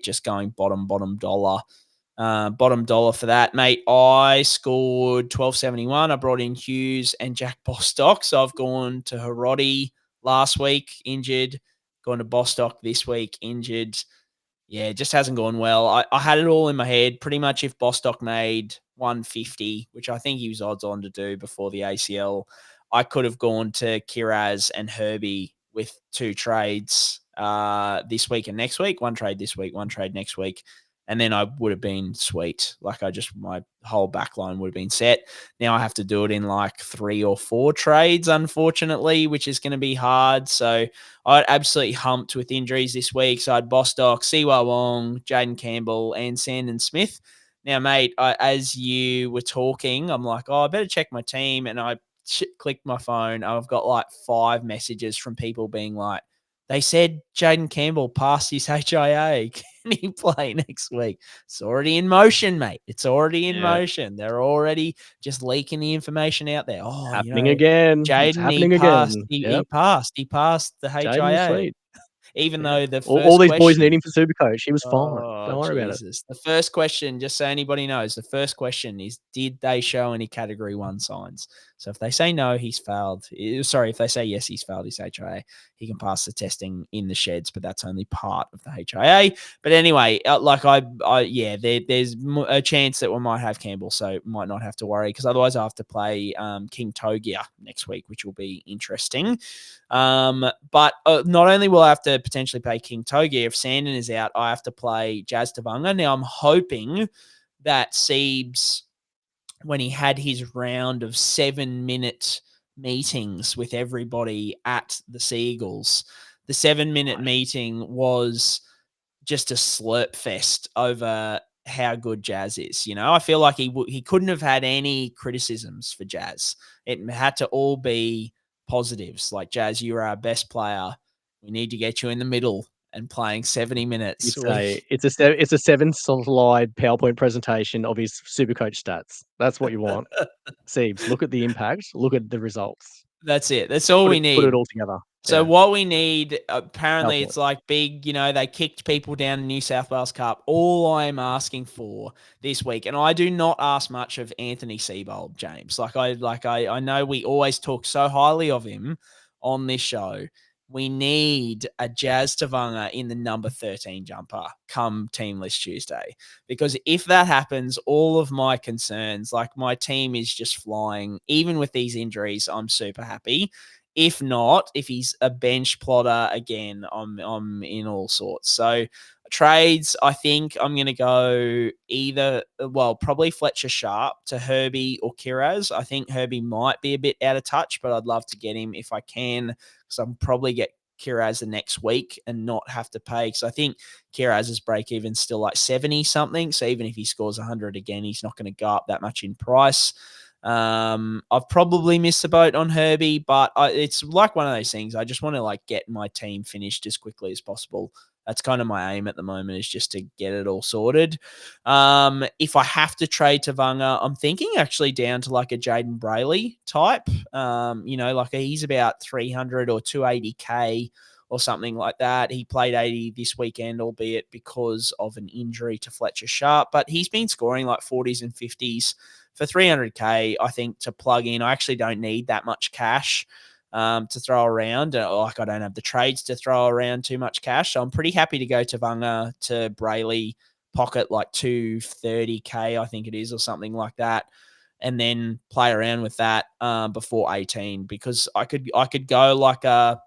[SPEAKER 1] just going bottom dollar. Bottom dollar for that, mate. I scored 1271. I brought in Hughes and Jack Bostock. So I've gone to Hiroti last week, injured. Gone to Bostock this week, injured. Yeah, it just hasn't gone well. I had it all in my head. Pretty much if Bostock made 150, which I think he was odds on to do before the ACL. I could have gone to Kiraz and Herbie with 2 trades this week and next week. 1 trade this week, 1 trade next week. And then I would have been sweet. Like my whole back line would have been set. Now I have to do it in like 3 or 4 trades, unfortunately, which is going to be hard. So I absolutely humped with injuries this week. So I had Bostock, Siua Wong, Jayden Campbell, and Sandon Smith. Now, mate, as you were talking, I'm like, I better check my team. And I clicked my phone. I've got like 5 messages from people being like, they said Jayden Campbell passed his HIA. Can he play next week? It's already in motion, mate. It's already in motion. They're already just leaking the information out there. Oh,
[SPEAKER 2] happening again. It's
[SPEAKER 1] Jayden,
[SPEAKER 2] happening
[SPEAKER 1] he passed.
[SPEAKER 2] again.
[SPEAKER 1] He passed. He passed the
[SPEAKER 2] Jayden,
[SPEAKER 1] HIA.
[SPEAKER 2] sweet.
[SPEAKER 1] Even though the first
[SPEAKER 2] all these boys
[SPEAKER 1] question,
[SPEAKER 2] need him for SuperCoach. He was fine.
[SPEAKER 1] Oh,
[SPEAKER 2] Don't worry about it.
[SPEAKER 1] Jesus. The first question, just so anybody knows, the first question is, did they show any Category 1 signs? So if they say no, he's failed. Sorry, if they say yes, he's failed his HIA. He can pass the testing in the sheds, but that's only part of the HIA. But anyway, there's a chance that we might have Campbell, so might not have to worry, because otherwise I have to play King Togia next week, which will be interesting. But not only will I have to potentially play King Togia, if Sandon is out, I have to play Jazz Tavanga. Now I'm hoping that Siebes, when he had his round of 7-minute meetings with everybody at the Seagulls, the 7-minute meeting was just a slurp fest over how good Jazz is. I feel like he couldn't have had any criticisms for Jazz. It had to all be positives. Like, Jazz, you're our best player. We need to get you in the middle and playing 70 minutes.
[SPEAKER 2] It's a 7-slide PowerPoint presentation of his SuperCoach stats. That's what you want. Siebes, look at the impact. Look at the results.
[SPEAKER 1] That's it. That's all we need.
[SPEAKER 2] Put it all together.
[SPEAKER 1] So what we need, apparently,
[SPEAKER 2] PowerPoint.
[SPEAKER 1] it's like big, they kicked people down in New South Wales Cup. All I'm asking for this week, and I do not ask much of Anthony Seibold, James. I know we always talk so highly of him on this show. We need a Jazz Tavanga in the number 13 jumper come Team List Tuesday. Because if that happens, all of my concerns, like my team is just flying. Even with these injuries, I'm super happy. If not, if he's a bench plotter again, I'm in all sorts. So trades, I think I'm going to go probably Fletcher Sharpe to Herbie or Kiraz. I think Herbie might be a bit out of touch, but I'd love to get him if I can, because I'll probably get Kiraz the next week and not have to pay, because I think Kiraz's break even still like 70 something. So even if he scores 100 again, he's not going to go up that much in price. I've probably missed the boat on Herbie, but it's like one of those things. I just want to get my team finished as quickly as possible. That's kind of my aim at the moment, is just to get it all sorted. If I have to trade Tavanga, I'm thinking actually down to like a Jayden Brayley type. He's about 300 or 280K or something like that. He played 80 this weekend, albeit because of an injury to Fletcher Sharpe, but he's been scoring like 40s and 50s. For 300K, I think, to plug in, I actually don't need that much cash to throw around. I don't have the trades to throw around too much cash. So I'm pretty happy to go to Tavanga, to Brayley, pocket like 230K, I think it is, or something like that, and then play around with that before 18, because I could go like a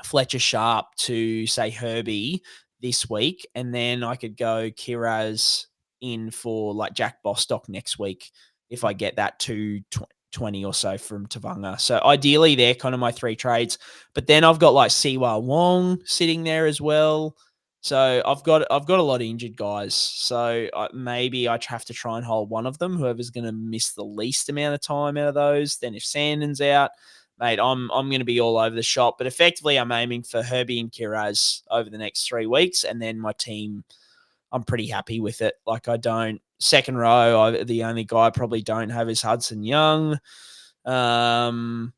[SPEAKER 1] Fletcher Sharpe to, say, Herbie this week, and then I could go Kiraz in for like Jack Bostock next week if I get that 220 or so from Tavanga. So ideally they're kind of my 3 trades, but then I've got like Siua Wong sitting there as well. So I've got a lot of injured guys. So maybe I have to try and hold one of them, whoever's going to miss the least amount of time out of those. Then if Sandon's out, mate, I'm going to be all over the shop. But effectively I'm aiming for Herbie and Kiraz over the next 3 weeks, and then my team, I'm pretty happy with it. Like, second row, the only guy I probably don't have is Hudson Young. I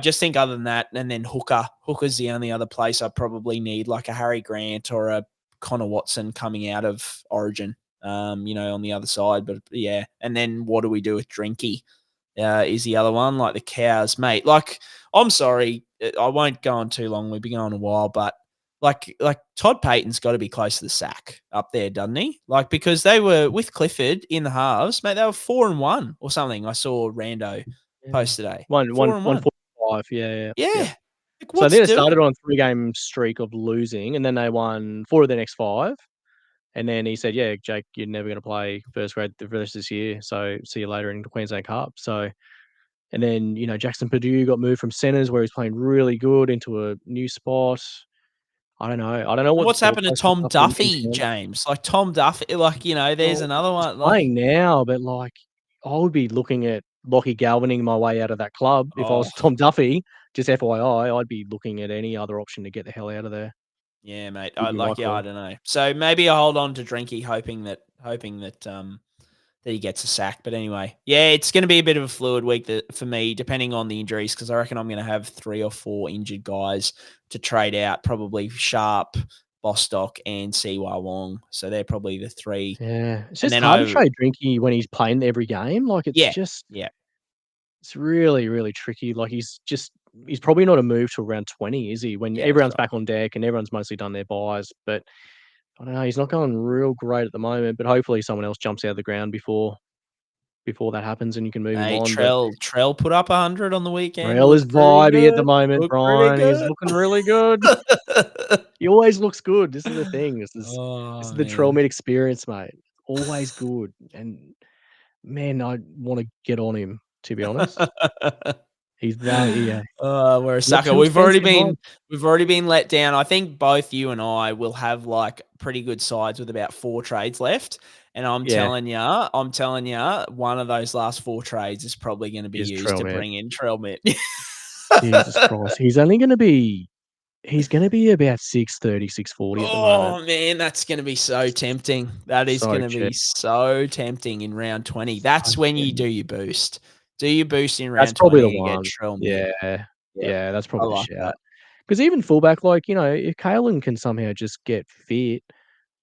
[SPEAKER 1] just think other than that, and then Hooker's the only other place I probably need like a Harry Grant or a Connor Watson coming out of Origin, on the other side. But yeah, and then what do we do with Drinky? Is the other one, like the Cows, mate. Like, I'm sorry, I won't go on too long. We've been going a while, but like Todd Payton's got to be close to the sack up there, doesn't he? Like, because they were with Clifford in the halves, mate. They were 4-1 or something. I saw Rando post today. 4-1.
[SPEAKER 2] 145. Yeah.
[SPEAKER 1] Yeah. Like,
[SPEAKER 2] So then it started
[SPEAKER 1] doing?
[SPEAKER 2] on a 3-game streak of losing, and then they won 4 of the next 5. And then he said, "Yeah, Jake, you're never going to play first grade the rest of this year. So see you later in the Queensland Cup." So, and then Jackson Purdue got moved from centres where he's playing really good into a new spot. I don't know
[SPEAKER 1] What's happened to Tom
[SPEAKER 2] in
[SPEAKER 1] Duffy,
[SPEAKER 2] camp.
[SPEAKER 1] James? Like Tom Duffy, there's another one. Like,
[SPEAKER 2] Playing now, but like I would be looking at Lockie Galvaning my way out of that club if I was Tom Duffy. Just FYI, I'd be looking at any other option to get the hell out of there.
[SPEAKER 1] Yeah, mate.
[SPEAKER 2] I
[SPEAKER 1] don't know. So maybe I hold on to Drinky, hoping that that he gets a sack. But anyway, yeah, it's going to be a bit of a fluid week for me, depending on the injuries, because I reckon I'm going to have 3 or 4 injured guys to trade out, probably Sharpe, Bostock, and Siua Wong. So they're probably the 3.
[SPEAKER 2] Yeah, it's just hard to trade Drinky when he's playing every game. Like it's really, really tricky. Like he's probably not a move till round 20, is he? When everyone's back on deck and everyone's mostly done their buys, but I don't know. He's not going real great at the moment, but hopefully someone else jumps out of the ground before that happens and you can move him on.
[SPEAKER 1] Trell put up 100 on the weekend.
[SPEAKER 2] Trell is vibey at the moment, Brian. He's looking really good. He always looks good. This is the thing. This is the Trell Mid experience, mate. Always good. And man, I want to get on him, to be honest. He's that,
[SPEAKER 1] we're a sucker. We've already been let down. I think both you and I will have like pretty good sides with about 4 trades left. And I'm telling you, one of those last 4 trades is probably going to be used to bring in Trell Mitt.
[SPEAKER 2] Jesus Christ. He's going to be about 630, 640 at the moment.
[SPEAKER 1] Oh, man, that's going to be so tempting. That is going to be so tempting in round 20. That's when you do your boost. Do your boost in round 20. That's probably the one.
[SPEAKER 2] Yeah, that's probably the shout. Because even fullback, if Kalen can somehow just get fit,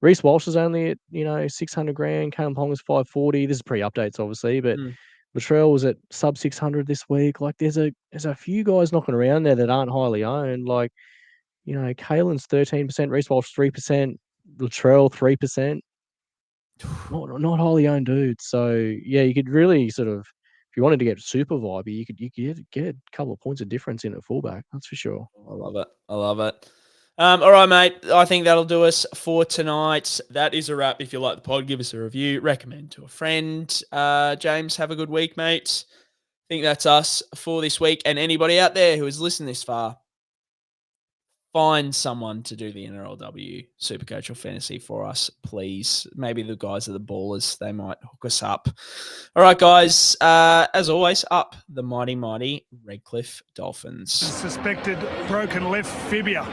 [SPEAKER 2] Reece Walsh is only at, 600 grand. Kalen Pong is 540. This is pre-updates, obviously, but Latrell was at sub 600 this week. Like, there's a few guys knocking around there that aren't highly owned. Like, Kalen's 13%, Reece Walsh 3%, Latrell 3%. Not highly owned dudes. So yeah, you could really sort of, if you wanted to get super vibey, you could get a couple of points of difference in at fullback. That's for sure.
[SPEAKER 1] I love it. All right, mate. I think that'll do us for tonight. That is a wrap. If you like the pod, give us a review. Recommend to a friend. James, have a good week, mate. I think that's us for this week. And anybody out there who has listened this far, find someone to do the NRLW Supercoach or Fantasy for us, please. Maybe the guys are the ballers. They might hook us up. All right, guys. As always, up the mighty, mighty Redcliffe Dolphins.
[SPEAKER 5] Suspected broken left fibula.